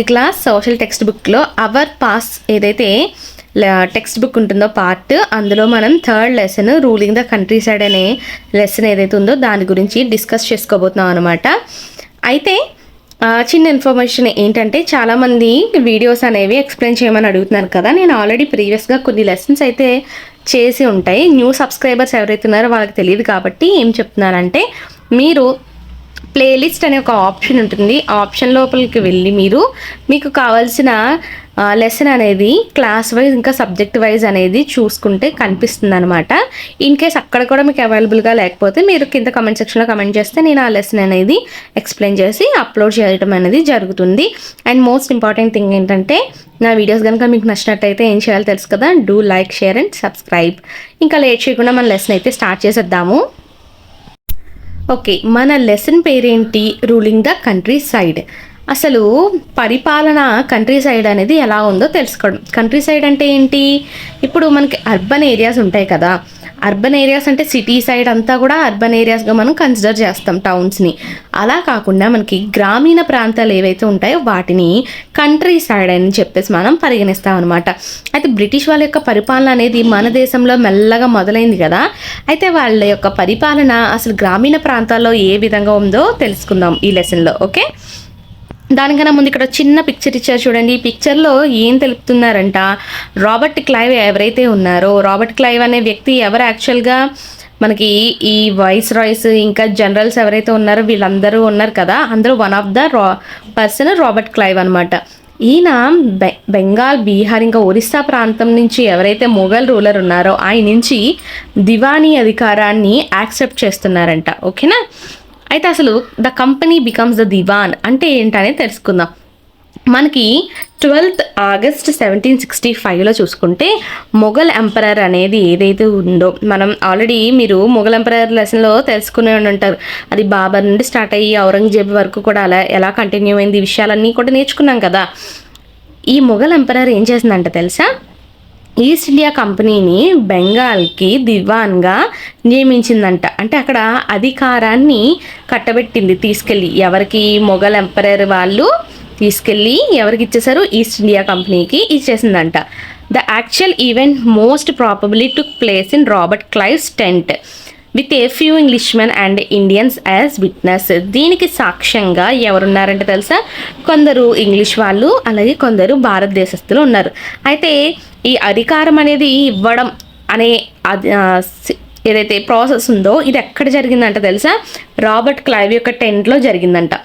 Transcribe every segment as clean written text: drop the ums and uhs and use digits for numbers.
Class social text బుక్లో hour pass ఏదైతే text book ఉంటుందో పార్ట్, అందులో మనం third lesson ruling the country side అనే లెసన్ ఏదైతే ఉందో దాని గురించి డిస్కస్ చేసుకోబోతున్నాం అనమాట. అయితే చిన్న ఇన్ఫర్మేషన్ ఏంటంటే, చాలామంది వీడియోస్ అనేవి ఎక్స్ప్లెయిన్ చేయమని అడుగుతున్నారు కదా. నేను ఆల్రెడీ ప్రీవియస్గా కొన్ని లెసన్స్ అయితే చేసి ఉంటాయి. న్యూ సబ్స్క్రైబర్స్ ఎవరైతే ఉన్నారో వాళ్ళకి తెలియదు కాబట్టి ఏం చెప్తున్నానంటే, మీరు ప్లేలిస్ట్ అనే ఒక ఆప్షన్ ఉంటుంది. ఆ ఆప్షన్ లోపలికి వెళ్ళి మీకు కావాల్సిన లెసన్ అనేది క్లాస్ వైజ్ ఇంకా సబ్జెక్ట్ వైజ్ అనేది చూసుకుంటే కనిపిస్తుంది అనమాట. ఇన్ కేస్ అక్కడ కూడా మీకు అవైలబుల్గా లేకపోతే మీరు కింద కమెంట్ సెక్షన్లో కమెంట్ చేస్తే నేను ఆ లెసన్ అనేది ఎక్స్ప్లెయిన్ చేసి అప్లోడ్ చేయడం అనేది జరుగుతుంది. అండ్ మోస్ట్ ఇంపార్టెంట్ థింగ్ ఏంటంటే, నా వీడియోస్ కనుక మీకు నచ్చినట్టయితే ఏం చేయాలో తెలుసు కదా, do like, share and subscribe. ఇంకా లేట్ చేయకుండా మన లెసన్ అయితే స్టార్ట్ చేసేద్దాము. ఓకే, మన లెసన్ పేరేంటి? Ruling the country side. అసలు పరిపాలన కంట్రీ సైడ్ అనేది ఎలా ఉందో తెలుసుకోవడం. కంట్రీ సైడ్ అంటే ఏంటి? ఇప్పుడు మనకి అర్బన్ ఏరియాస్ ఉంటాయి కదా. అర్బన్ ఏరియాస్ అంటే సిటీ సైడ్ అంతా కూడా అర్బన్ ఏరియాస్గా మనం కన్సిడర్ చేస్తాం టౌన్స్ని. అలా కాకుండా మనకి గ్రామీణ ప్రాంతాలు ఏవైతే ఉంటాయో వాటిని కంట్రీ సైడ్ అని చెప్పేసి మనం పరిగణిస్తాం అనమాట. అయితే బ్రిటిష్ వాళ్ళ యొక్క పరిపాలన అనేది మన దేశంలో మెల్లగా మొదలైంది కదా. అయితే వాళ్ళ యొక్క పరిపాలన అసలు గ్రామీణ ప్రాంతాల్లో ఏ విధంగా ఉందో తెలుసుకుందాం ఈ లెసన్లో. ఓకే, దానికన్నా ముందు ఇక్కడ చిన్న పిక్చర్ ఇచ్చారు చూడండి. ఈ పిక్చర్లో ఏం తెలుపుతున్నారంట, రాబర్ట్ క్లైవ్ ఎవరైతే ఉన్నారో, రాబర్ట్ క్లైవ్ అనే వ్యక్తి ఎవరు యాక్చువల్గా మనకి ఈ వైస్ రాయ్స్ ఇంకా జనరల్స్ ఎవరైతే ఉన్నారో వీళ్ళందరూ ఉన్నారు కదా, అందరూ one of the person Robert Clive అనమాట. ఈయన బెంగాల్, బీహార్ ఇంకా ఒరిస్సా ప్రాంతం నుంచి ఎవరైతే మొఘల్ రూలర్ ఉన్నారో ఆయన నుంచి దివానీ అధికారాన్ని యాక్సెప్ట్ చేస్తున్నారంట. ఓకేనా, అయితే అసలు ద కంపెనీ బికమ్స్ ద దివాన్ అంటే ఏంటనేది తెలుసుకుందాం. మనకి 12th August 1765లో చూసుకుంటే మొఘల్ ఎంపరర్ అనేది ఏదైతే ఉందో, మనం ఆల్రెడీ మీరు మొఘల్ ఎంపరర్ లెసన్లో తెలుసుకునే ఉంటారు. అది బాబర్ నుండి స్టార్ట్ అయ్యి ఔరంగజేబ్ వరకు కూడా అలా ఎలా కంటిన్యూ అయింది, ఈ విషయాలన్నీ కూడా నేర్చుకున్నాం కదా. ఈ మొఘల్ ఎంపరర్ ఏం చేసిందంటే తెలుసా, ఈస్ట్ ఇండియా కంపెనీని బెంగాల్కి దివాన్గా నియమించిందంట. అంటే అక్కడ అధికారాన్ని కట్టబెట్టింది తీసుకెళ్ళి. ఎవరికి? మొఘల్ ఎంపరర్ వాళ్ళు తీసుకెళ్ళి ఎవరికి ఇచ్చేసారు? ఈస్ట్ ఇండియా కంపెనీకి ఇచ్చేసిందంట. The actual event most probably took place in Robert Clive's tent with a few Englishmen and Indians as witness. దీనికి సాక్ష్యంగా ఎవరున్నారంటే తెలుసా, కొందరు ఇంగ్లీష్ వాళ్ళు అలాగే కొందరు భారతదేశస్తులు ఉన్నారు. అయితే ఈ అధికారం అనేది ఇవ్వడం అనే ఏదైతే ప్రాసెస్ ఉందో ఇది ఎక్కడ జరిగిందంట తెలుసా, రాబర్ట్ క్లైవ్ యొక్క టెంట్లో జరిగిందంట.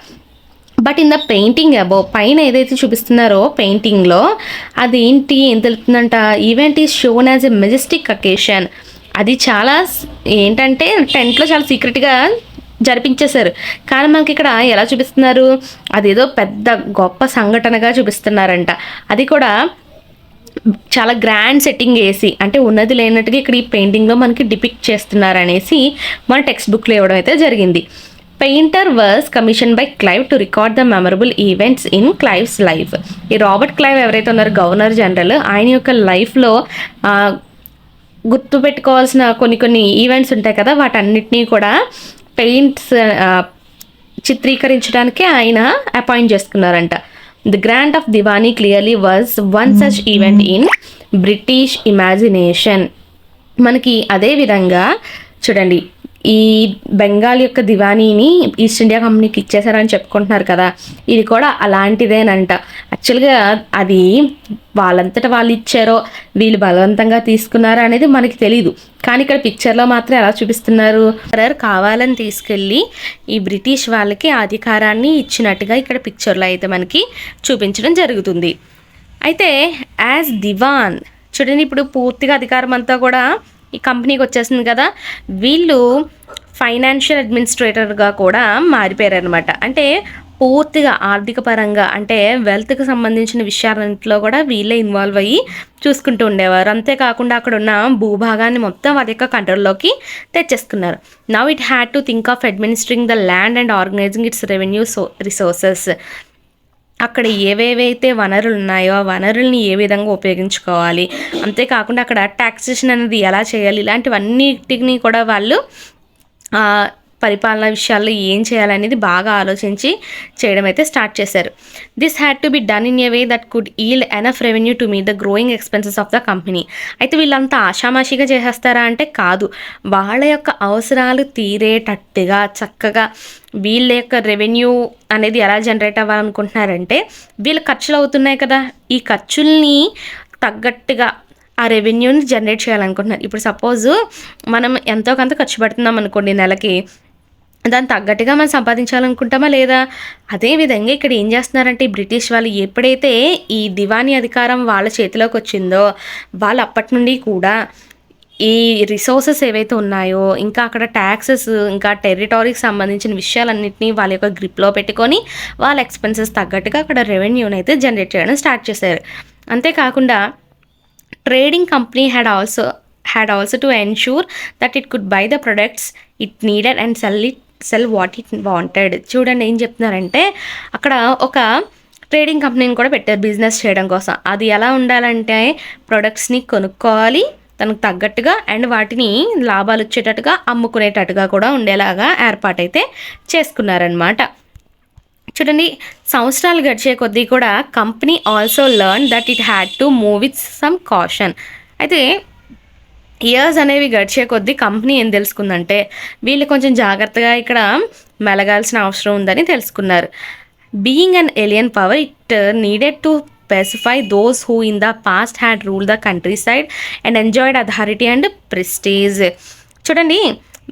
But in the painting above, పైన ఏదైతే చూపిస్తున్నారో పెయింటింగ్లో అదేంటి ఏం తెలుపుతుందంట, event is shown as a majestic occasion. అది చాలా ఏంటంటే టెంట్లో చాలా సీక్రెట్గా జరిపించేశారు. కానీ మనకి ఇక్కడ ఎలా చూపిస్తున్నారు, అదేదో పెద్ద గొప్ప సంఘటనగా చూపిస్తున్నారంట. అది కూడా చాలా గ్రాండ్ సెట్టింగ్ వేసి, అంటే ఉన్నది లేనట్టుగా ఇక్కడ ఈ పెయింటింగ్లో మనకి డిపిక్ట్ చేస్తున్నారనేసి మన టెక్స్ట్ బుక్లో ఇవ్వడం అయితే జరిగింది. Painter was commission by Clive to record the memorable events in Clive's life. ఈ రాబర్ట్ క్లైవ్ ఎవరైతే ఉన్నారో గవర్నర్ జనరల్, ఆయన యొక్క లైఫ్లో గుర్తుపెట్టుకోవాల్సిన కొన్ని ఈవెంట్స్ ఉంటాయి కదా, వాటన్నిటినీ కూడా పెయింట్స్ చిత్రీకరించడానికి ఆయన అపాయింట్ చేసుకున్నారంట. The grant of diwani clearly was one such event in British imagination. మనకి అదే విధంగా చూడండి, ఈ బెంగాల్ యొక్క దివానీని ఈస్ట్ ఇండియా కంపెనీకి ఇచ్చేసారని చెప్పుకుంటున్నారు కదా, ఇది కూడా అలాంటిదేనంట. యాక్చువల్గా అది వాళ్ళంతటా వాళ్ళు ఇచ్చారో వీళ్ళు బలవంతంగా తీసుకున్నారో అనేది మనకి తెలీదు. కానీ ఇక్కడ పిక్చర్లో మాత్రం ఎలా చూపిస్తున్నారు, కావాలని తీసుకెళ్ళి ఈ బ్రిటిష్ వాళ్ళకి అధికారాన్ని ఇచ్చినట్టుగా ఇక్కడ పిక్చర్లో అయితే మనకి చూపించడం జరుగుతుంది. అయితే యాజ్ దివాన్ చూడండి, ఇప్పుడు పూర్తిగా అధికారం అంతా కూడా ఈ కంపెనీకి వచ్చేసింది కదా, వీళ్ళు ఫైనాన్షియల్ అడ్మినిస్ట్రేటర్గా కూడా మారిపోయారనమాట. అంటే పూర్తిగా ఆర్థిక పరంగా, అంటే వెల్త్కి సంబంధించిన విషయాలన్నింటిలో కూడా వీళ్ళే ఇన్వాల్వ్ అయ్యి చూసుకుంటూ ఉండేవారు. అంతేకాకుండా అక్కడ ఉన్న భూభాగాన్ని మొత్తం వారి యొక్క కంట్రోల్లోకి తెచ్చేసుకున్నారు. Now it had to think of administering the land and organising its revenue resources. అక్కడ ఏవేవైతే వనరులు ఉన్నాయో ఆ వనరుల్ని ఏ విధంగా ఉపయోగించుకోవాలి, అంతేకాకుండా అక్కడ ట్యాక్సేషన్ అనేది ఎలా చేయాలి, ఇలాంటివన్నిటిని కూడా వాళ్ళు పరిపాలన విషయాల్లో ఏం చేయాలనేది బాగా ఆలోచించి చేయడం అయితే స్టార్ట్ చేశారు. This had to be done in a way that could yield enough revenue to meet the growing expenses of the company. అయితే వీళ్ళంతా ఆషామాషిగా చేసేస్తారా అంటే కాదు, వాళ్ళ యొక్క అవసరాలు తీరేటట్టుగా చక్కగా వీళ్ళ యొక్క రెవెన్యూ అనేది ఎలా జనరేట్ అవ్వాలనుకుంటున్నారంటే, వీళ్ళు ఖర్చులు అవుతున్నాయి కదా, ఈ ఖర్చుల్ని తగ్గట్టుగా ఆ రెవెన్యూని జనరేట్ చేయాలనుకుంటున్నారు. ఇప్పుడు సపోజ్ మనం ఎంతో కొంత ఖర్చు పెడుతున్నాం అనుకోండి నెలకి, దాన్ని తగ్గట్టుగా మనం సంపాదించాలనుకుంటామా లేదా? అదేవిధంగా ఇక్కడ ఏం చేస్తున్నారంటే ఈ బ్రిటిష్ వాళ్ళు ఎప్పుడైతే ఈ దివానీ అధికారం వాళ్ళ చేతిలోకి వచ్చిందో, వాళ్ళు అప్పటి నుండి కూడా ఈ రిసోర్సెస్ ఏవైతే ఉన్నాయో, ఇంకా అక్కడ ట్యాక్సెస్, ఇంకా టెరిటరీకి సంబంధించిన విషయాలన్నింటినీ వాళ్ళ యొక్క గ్రిప్లో పెట్టుకొని వాళ్ళ ఎక్స్పెన్సెస్ తగ్గట్టుగా అక్కడ రెవెన్యూని అయితే జనరేట్ చేయడం స్టార్ట్ చేశారు. అంతేకాకుండా trading company had also to ensure that it could buy the products it needed and sell what it wanted. చూడండి ఏం చెప్తున్నారంటే, అక్కడ ఒక ట్రేడింగ్ కంపెనీని కూడా పెట్టారు బిజినెస్ చేయడం కోసం. అది ఎలా ఉండాలంటే ప్రొడక్ట్స్ని కొనుక్కోవాలి తనకు తగ్గట్టుగా, అండ్ వాటిని లాభాలు వచ్చేటట్టుగా అమ్ముకునేటట్టుగా కూడా ఉండేలాగా ఏర్పాటైతే చేసుకున్నారనమాట. చూడండి, సంవత్సరాలు గడిచే కొద్దీ కూడా company also learn that it had to move with some caution. అయితే ఇయర్స్ అనేవి గడిచే కొద్దీ కంపెనీ ఏం తెలుసుకుందంటే, వీళ్ళు కొంచెం జాగ్రత్తగా ఇక్కడ మెలగాల్సిన అవసరం ఉందని తెలుసుకున్నారు. Being an alien power, it needed to specify those who in the past had rule the countryside and enjoyed authority and prestige. చూడండి,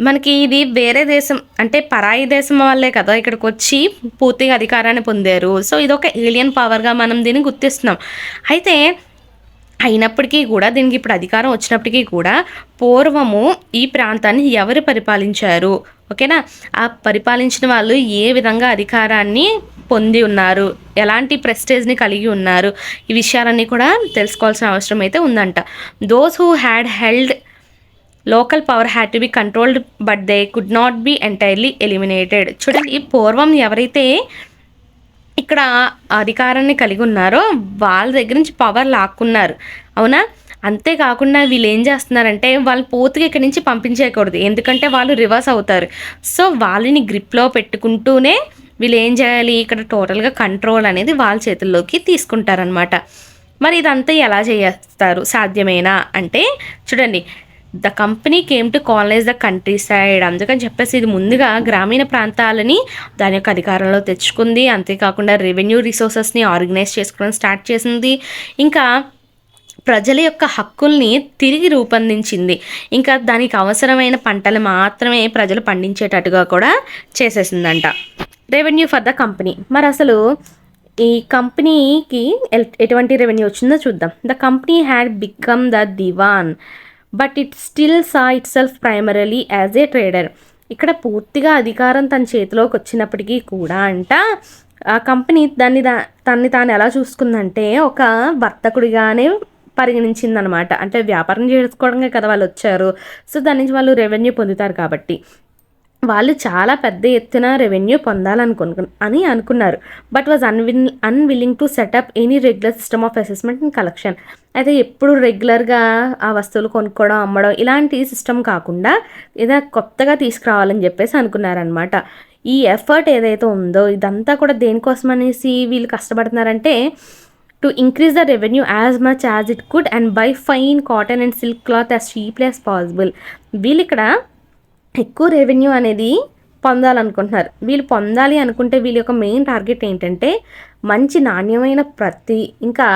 మనకి ఇది వేరే దేశం అంటే పరాయి దేశం వాళ్ళే కదా ఇక్కడికి వచ్చి పూర్తిగా అధికారాన్ని పొందారు. సో ఇది ఒక ఏలియన్ పవర్గా మనం దీన్ని గుర్తిస్తున్నాం. అయితే అయినప్పటికీ కూడా దీనికి ఇప్పుడు అధికారం వచ్చినప్పటికీ కూడా పూర్వము ఈ ప్రాంతాన్ని ఎవరు పరిపాలించారు, ఓకేనా, ఆ పరిపాలించిన వాళ్ళు ఏ విధంగా అధికారాన్ని పొంది ఉన్నారు, ఎలాంటి ప్రెస్టేజ్ని కలిగి ఉన్నారు, ఈ విషయాలన్నీ కూడా తెలుసుకోవాల్సిన అవసరం అయితే ఉందంట. Those who had held local power had to be controlled but they could not be entirely eliminated. చూడండి, ఈ పూర్వం ఎవరైతే ఇక్కడ అధికారాన్ని కలిగి ఉన్నారో వాళ్ళ దగ్గర నుంచి పవర్ లాక్కున్నారు, అవునా. అంతేకాకుండా వీళ్ళు ఏం చేస్తున్నారంటే వాళ్ళు పూర్తిగా ఇక్కడి నుంచి పంపించేయకూడదు, ఎందుకంటే వాళ్ళు రివర్స్ అవుతారు. సో వాళ్ళని గ్రిప్లో పెట్టుకుంటూనే వీళ్ళు ఏం చేయాలి, ఇక్కడ టోటల్గా కంట్రోల్ అనేది వాళ్ళ చేతుల్లోకి తీసుకుంటారనమాట. మరి ఇదంతా ఎలా చేస్తారు, సాధ్యమేనా అంటే చూడండి, the company came to colonise the country side. అందుకని చెప్పేసి ఇది ముందుగా గ్రామీణ ప్రాంతాలని దాని యొక్క అధికారంలో తెచ్చుకుంది. అంతేకాకుండా రెవెన్యూ రిసోర్సెస్ని ఆర్గనైజ్ చేసుకోవడం స్టార్ట్ చేసింది. ఇంకా ప్రజల యొక్క హక్కుల్ని తిరిగి రూపొందించింది. ఇంకా దానికి అవసరమైన పంటలు మాత్రమే ప్రజలు పండించేటట్టుగా కూడా చేసేసిందంట. Revenue for the company. మరి అసలు ఈ కంపెనీకి ఎటువంటి రెవెన్యూ వచ్చిందో చూద్దాం. The company had become the diwan but it still saw itself primarily as a trader. ఇక్కడ పూర్తిగా అధికారం తన చేతిలోకి వచ్చినప్పటికీ కూడా అంట ఆ కంపెనీ తన్ని తాను ఎలా చూసుకుందంటే ఒక వర్తకుడిగానే పరిగణించిందనమాట. అంటే వ్యాపారం చేసుకోవడమే కదా వాళ్ళు వచ్చారు. సో దాని నుంచి వాళ్ళు రెవెన్యూ పొందుతారు కాబట్టి వాళ్ళు చాలా పెద్ద ఎత్తున రెవెన్యూ అని అనుకున్నారు. But was unwilling to set up any regular system of assessment and collection. అయితే ఎప్పుడు రెగ్యులర్గా ఆ వస్తువులు కొనుక్కోవడం, అమ్మడం ఇలాంటి సిస్టమ్ కాకుండా ఏదైనా కొత్తగా తీసుకురావాలని చెప్పేసి అనుకున్నారనమాట. ఈ ఎఫర్ట్ ఏదైతే ఉందో ఇదంతా కూడా దేనికోసం అనేసి వీళ్ళు కష్టపడుతున్నారంటే to increase the revenue as much as it could and buy fine cotton and silk cloth as cheaply as possible. వీళ్ళు ఇక్కడ ఎక్కువ రెవెన్యూ అనేది పొందాలనుకుంటున్నారు. వీళ్ళు పొందాలి అనుకుంటే వీళ్ళ యొక్క మెయిన్ టార్గెట్ ఏంటంటే మంచి నాణ్యమైన ప్రతి, ఇంకా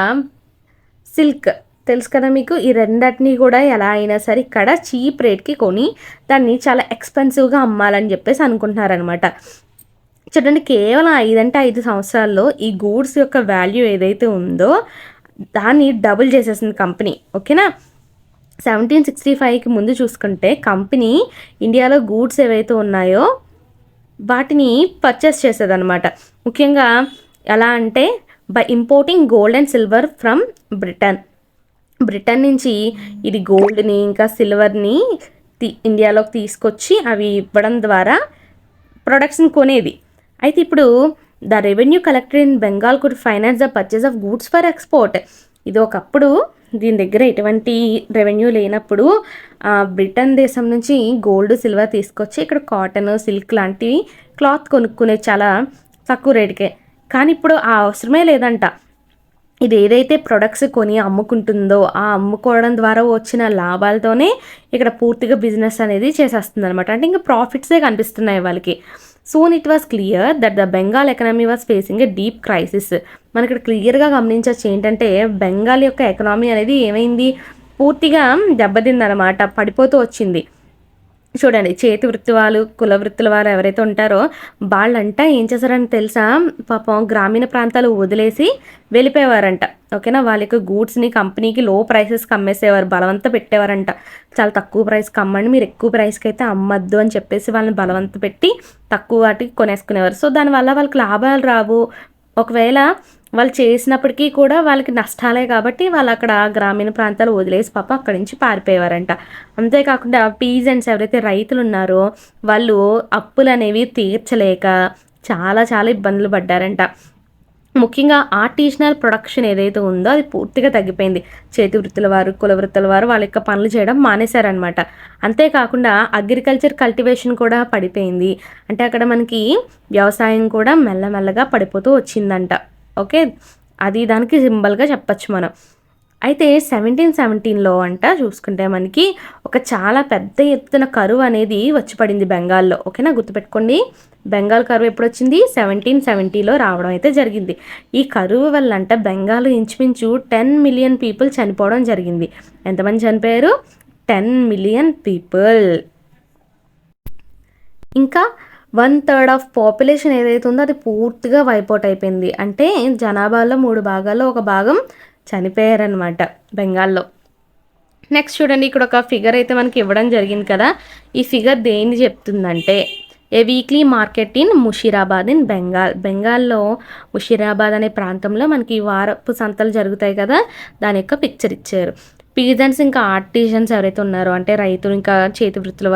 సిల్క్ తెలుసు కదా మీకు, ఈ రెండింటినీ కూడా ఎలా అయినా సరే ఇక్కడ చీప్ రేట్కి కొని దాన్ని చాలా ఎక్స్పెన్సివ్గా అమ్మాలని చెప్పేసి అనుకుంటున్నారనమాట. చూడండి, కేవలం 5 సంవత్సరాల్లో ఈ గూడ్స్ యొక్క వాల్యూ ఏదైతే ఉందో దాన్ని డబుల్ చేసేసింది కంపెనీ, ఓకేనా. 1765కి ముందు చూసుకుంటే కంపెనీ ఇండియాలో గూడ్స్ ఏవైతే ఉన్నాయో వాటిని పర్చేస్ చేసేదన్నమాట. ముఖ్యంగా ఎలా అంటే by importing gold and silver from Britain నుంచి ఇది గోల్డ్ని ఇంకా సిల్వర్ని ఇండియాలోకి తీసుకొచ్చి అవి ఇవ్వడం ద్వారా ప్రొడక్ట్స్ని కొనేది. అయితే ఇప్పుడు the revenue collected in Bengal could finance the purchase of goods for export. ఇది ఒకప్పుడు దీని దగ్గర ఎటువంటి రెవెన్యూ లేనప్పుడు బ్రిటన్ దేశం నుంచి గోల్డ్ సిల్వర్ తీసుకొచ్చి ఇక్కడ కాటన్ సిల్క్ లాంటివి క్లాత్ కొనుక్కునే చాలా తక్కువ రేటుకే. కానీ ఇప్పుడు ఆ అవసరమే లేదంట. ఇది ఏదైతే ప్రొడక్ట్స్ కొని అమ్ముకుంటుందో ఆ అమ్ముకోవడం ద్వారా వచ్చిన లాభాలతోనే ఇక్కడ పూర్తిగా బిజినెస్ అనేది చేసేస్తుంది అనమాట. అంటే ఇంకా ప్రాఫిట్సే కనిపిస్తున్నాయి వాళ్ళకి. Soon it was clear that the Bengal economy was facing a deep crisis. మనకి ఇక్కడ క్లియర్గా గమనించవచ్చు ఏంటంటే బెంగాల్ యొక్క ఎకనామీ అనేది ఏమైంది, పూర్తిగా దెబ్బతిందనమాట, పడిపోతూ వచ్చింది. చూడండి, చేతి వృత్తి వాళ్ళు, కుల వృత్తుల వారు ఎవరైతే ఉంటారో వాళ్ళంట ఏం చేశారని తెలుసా, పాపం గ్రామీణ ప్రాంతాలు వదిలేసి వెళ్ళిపోయేవారంట. ఓకేనా, వాళ్ళ యొక్క గూడ్స్ని కంపెనీకి లో ప్రైసెస్కి అమ్మేసేవారు, బలవంత పెట్టేవారంట. చాలా తక్కువ ప్రైస్కి అమ్మండి, మీరు ఎక్కువ ప్రైస్కి అయితే అమ్మద్దు అని చెప్పేసి వాళ్ళని బలవంత పెట్టి తక్కువ వాటికి కొనేసుకునేవారు. సో దానివల్ల వాళ్ళకి లాభాలు రావు. ఒకవేళ వాళ్ళు చేసినప్పటికీ కూడా వాళ్ళకి నష్టాలే కాబట్టి వాళ్ళు అక్కడ గ్రామీణ ప్రాంతాలు వదిలేసి పాప అక్కడి నుంచి పారిపోయేవారంట. అంతేకాకుండా పీజెంట్స్ ఎవరైతే రైతులు ఉన్నారో వాళ్ళు అప్పులు అనేవి తీర్చలేక చాలా చాలా ఇబ్బందులు పడ్డారంట. ముఖ్యంగా ఆర్టిజనల్ ప్రొడక్షన్ ఏదైతే ఉందో అది పూర్తిగా తగ్గిపోయింది. చేతి వృత్తుల వారు, కుల వృత్తుల వారు వాళ్ళ యొక్క పనులు చేయడం మానేశారనమాట. అంతేకాకుండా అగ్రికల్చర్ కల్టివేషన్ కూడా పడిపోయింది. అంటే అక్కడ మనకి వ్యవసాయం కూడా మెల్లమెల్లగా పడిపోతూ వచ్చిందంట. ఓకే, అది దానికి సింబల్గా చెప్పచ్చు మనం. అయితే 1717లో అంట చూసుకుంటే మనకి ఒక చాలా పెద్ద ఎత్తున కరువు అనేది వచ్చి పడింది బెంగాల్లో. ఓకేనా, గుర్తుపెట్టుకోండి, బెంగాల్ కరువు ఎప్పుడు వచ్చింది, 1770లో రావడం అయితే జరిగింది. ఈ కరువు వల్ల అంట బెంగాల్ ఇంచుమించు 10 మిలియన్ పీపుల్ చనిపోవడం జరిగింది. ఎంతమంది చనిపోయారు, 10 మిలియన్ పీపుల్. ఇంకా 1/3 ఆఫ్ పాపులేషన్ ఏదైతే ఉందో అది పూర్తిగా వైపౌట్ అయిపోయింది. అంటే జనాభాలో 3 భాగాల్లో 1 భాగం చనిపోయారనమాట బెంగాల్లో. నెక్స్ట్ చూడండి, ఇక్కడ ఒక ఫిగర్ అయితే మనకి ఇవ్వడం జరిగింది కదా. ఈ ఫిగర్ దేన్ని చెప్తుందంటే a weekly market in Murshidabad in Bengal. బెంగాల్లో ముషీరాబాద్ అనే ప్రాంతంలో మనకి వారపు సంతలు జరుగుతాయి కదా, దాని యొక్క పిక్చర్ ఇచ్చారు. పీజెంట్స్ ఇంకా ఆర్టిజన్స్ ఎవరైతే ఉన్నారో అంటే రైతులు ఇంకా చేతి వృత్తుల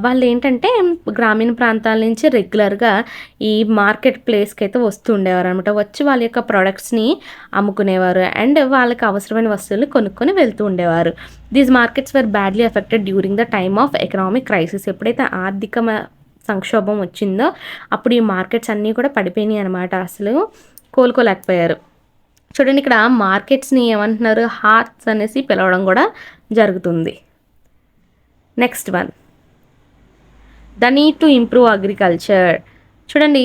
వాళ్ళు ఏంటంటే గ్రామీణ ప్రాంతాల నుంచి రెగ్యులర్గా ఈ మార్కెట్ ప్లేస్కి అయితే వస్తూ ఉండేవారు అనమాట. వచ్చి వాళ్ళ యొక్క ప్రొడక్ట్స్ని అమ్ముకునేవారు అండ్ వాళ్ళకి అవసరమైన వస్తువులు కొనుక్కొని వెళ్తూ ఉండేవారు. These markets were badly affected during the time of economic crisis. ఎప్పుడైతే ఆర్థిక సంక్షోభం వచ్చిందో అప్పుడు ఈ మార్కెట్స్ అన్నీ కూడా పడిపోయినాయి అనమాట, అసలు కోలుకోలేకపోయారు. చూడండి, ఇక్కడ మార్కెట్స్ని ఏమంటున్నారు, హార్ట్స్ అనేసి పిలవడం కూడా జరుగుతుంది. Next one, the need to improve agriculture. చూడండి,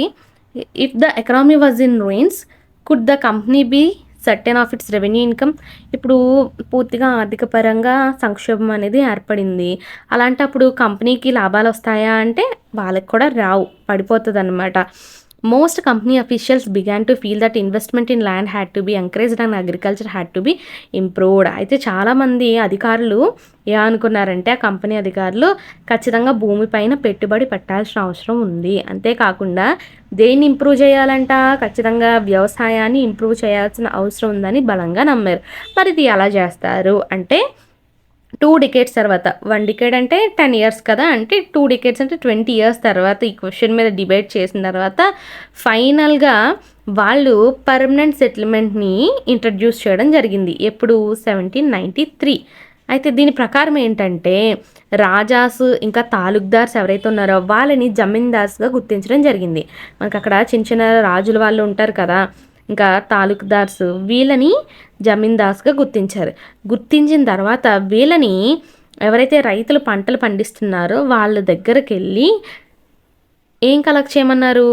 if the economy was in ruins could the company be certain of its revenue income. ఇప్పుడు పూర్తిగా ఆర్థిక పరంగా సంక్షోభం అనేది ఏర్పడింది. అలాంటప్పుడు కంపెనీకి లాభాలు వస్తాయా అంటే వాళ్ళకి కూడా రావు, పడిపోతుంది అనమాట. Most company officials began to feel that investment in land had to be encouraged and agriculture had to be improved. అయితే చాలామంది అధికారులు ఏమనుకున్నారంటే, ఆ కంపెనీ అధికారులు ఖచ్చితంగా భూమిపైన పెట్టుబడి పెట్టాల్సిన అవసరం ఉంది. అంతేకాకుండా దేన్ని ఇంప్రూవ్ చేయాలంట, ఖచ్చితంగా వ్యవసాయాన్ని ఇంప్రూవ్ చేయాల్సిన అవసరం ఉందని బలంగా నమ్మారు. మరి ఇది ఎలా చేస్తారు అంటే 2 decades తర్వాత, 1 decade అంటే 10 years కదా, అంటే 2 decades అంటే 20 years తర్వాత ఈ క్వశ్చన్ మీద డిబేట్ చేసిన తర్వాత ఫైనల్గా వాళ్ళు పర్మనెంట్ సెటిల్మెంట్ని ఇంట్రడ్యూస్ చేయడం జరిగింది. ఎప్పుడు, 1793. అయితే దీని ప్రకారం ఏంటంటే రాజాస్ ఇంకా తాలూక్దార్స్ ఎవరైతే ఉన్నారో వాళ్ళని జమీందార్స్గా గుర్తించడం జరిగింది. మనకు అక్కడ చిన్న చిన్న రాజుల వాళ్ళు ఉంటారు కదా, ఇంకా తాలూక్దార్స్, వీళ్ళని జమీందార్స్గా గుర్తించారు. గుర్తించిన తర్వాత వీళ్ళని ఎవరైతే రైతులు పంటలు పండిస్తున్నారో వాళ్ళ దగ్గరికి వెళ్ళి ఏం కలెక్ట్ చేయమన్నారు,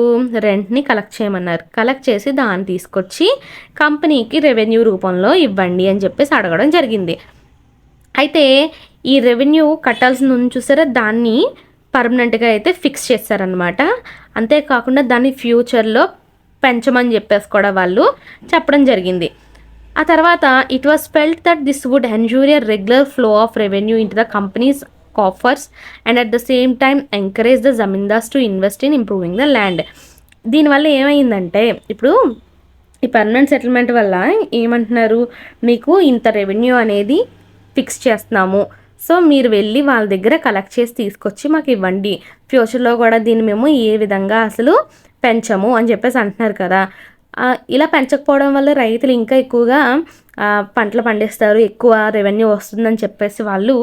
రెంట్ని కలెక్ట్ చేయమన్నారు. కలెక్ట్ చేసి దాన్ని తీసుకొచ్చి కంపెనీకి రెవెన్యూ రూపంలో ఇవ్వండి అని చెప్పేసి అడగడం జరిగింది. అయితే ఈ రెవెన్యూ కట్టాల్సిన ఉంది చూసారా, దాన్ని పర్మనెంట్గా అయితే ఫిక్స్ చేస్తారనమాట. అంతేకాకుండా దాన్ని ఫ్యూచర్లో పెంచమని చెప్పేసి కూడా వాళ్ళు చెప్పడం జరిగింది. ఆ తర్వాత it was felt that this would ensure a regular flow of revenue into the company's coffers and at the same time encourage the zamindars to invest in improving the land. దీనివల్ల ఏమైందంటే ఇప్పుడు ఈ పర్మనెంట్ సెటిల్మెంట్ వల్ల ఏమంటున్నారు, మీకు ఇంత revenue అనేది fix చేస్తున్నాము, సో మీరు వెళ్ళి వాళ్ళ దగ్గర కలెక్ట్ చేసి తీసుకొచ్చి మాకు ఇవ్వండి, ఫ్యూచర్లో కూడా దీన్ని మేము ఏ విధంగా అసలు పెంచము అని చెప్పేసి అంటున్నారు కదా. ఇలా పెంచకపోవడం వల్ల రైతులు ఇంకా ఎక్కువగా పంటలు పండిస్తారు, ఎక్కువ రెవెన్యూ వస్తుందని చెప్పేసి వాళ్ళు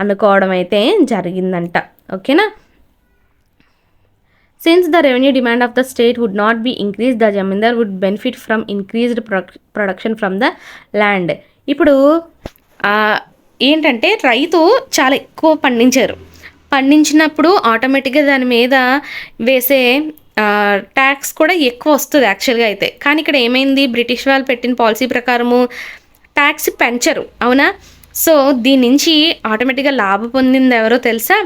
అనుకోవడం అయితే జరిగిందంట. ఓకేనా. Since the revenue demand of the state would not be increased, the Jamindar would benefit from increased production from the land. ఇప్పుడు ఏంటంటే రైతు చాలా ఎక్కువ పండించినప్పుడు ఆటోమేటిక్గా దాని మీద వేసే ట్యాక్స్ కూడా ఎక్కువ వస్తుంది యాక్చువల్గా అయితే. కానీ ఇక్కడ ఏమైంది, బ్రిటిష్ వాళ్ళు పెట్టిన పాలసీ ప్రకారము ట్యాక్స్ పెంచరు, అవునా. సో దీని నుంచి ఆటోమేటిక్గా లాభం పొందింది ఎవరో తెలుసా,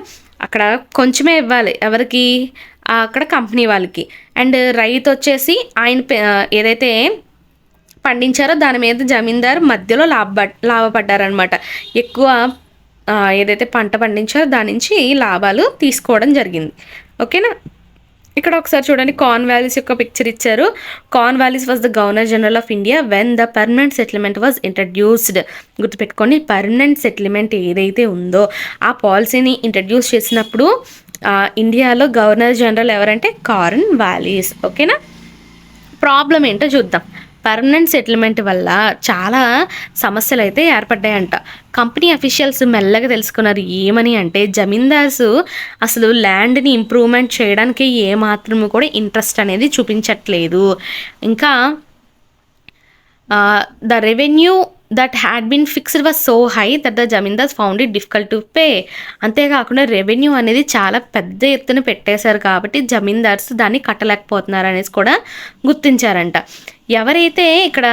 అక్కడ కొంచెమే ఇవ్వాలి ఎవరికి, అక్కడ కంపెనీ వాళ్ళకి. అండ్ రైతు వచ్చేసి ఆయన ఏదైతే పండించారో దాని మీద జమీందారు మధ్యలో లాభపడ్డారనమాట. ఎక్కువ ఏదైతే పంట పండించారో దాని నుంచి లాభాలు తీసుకోవడం జరిగింది. ఓకేనా. ఇక్కడ ఒకసారి చూడండి, కార్న్వాలిస్ యొక్క పిక్చర్ ఇచ్చారు. Cornwallis was the governor general of India when the permanent settlement was introduced. గుర్తుపెట్టుకోండి, పర్మనెంట్ సెటిల్మెంట్ ఏదైతే ఉందో ఆ పాలసీని ఇంట్రడ్యూస్ చేసినప్పుడు ఇండియాలో గవర్నర్ జనరల్ ఎవరంటే కార్న్వాలిస్. ఓకేనా. ప్రాబ్లం ఏంటో చూద్దాం. పర్మనెంట్ సెటిల్మెంట్ వల్ల చాలా సమస్యలు అయితే ఏర్పడ్డాయంట. కంపెనీ అఫీషియల్స్ మెల్లగా తెలుసుకున్నారు ఏమని అంటే, జమీందార్స్ అసలు ల్యాండ్ని ఇంప్రూవ్మెంట్ చేయడానికి ఏమాత్రము కూడా ఇంట్రెస్ట్ అనేది చూపించట్లేదు. ఇంకా the revenue that had been fixed was so high that the zamindars found it difficult to pay. అంతేకాకుండా రెవెన్యూ అనేది చాలా పెద్ద ఎత్తున పెట్టేశారు కాబట్టి జమీందార్స్ దాన్ని కట్టలేకపోతున్నారు అనేసి కూడా గుర్తించారంట. ఎవరైతే ఇక్కడ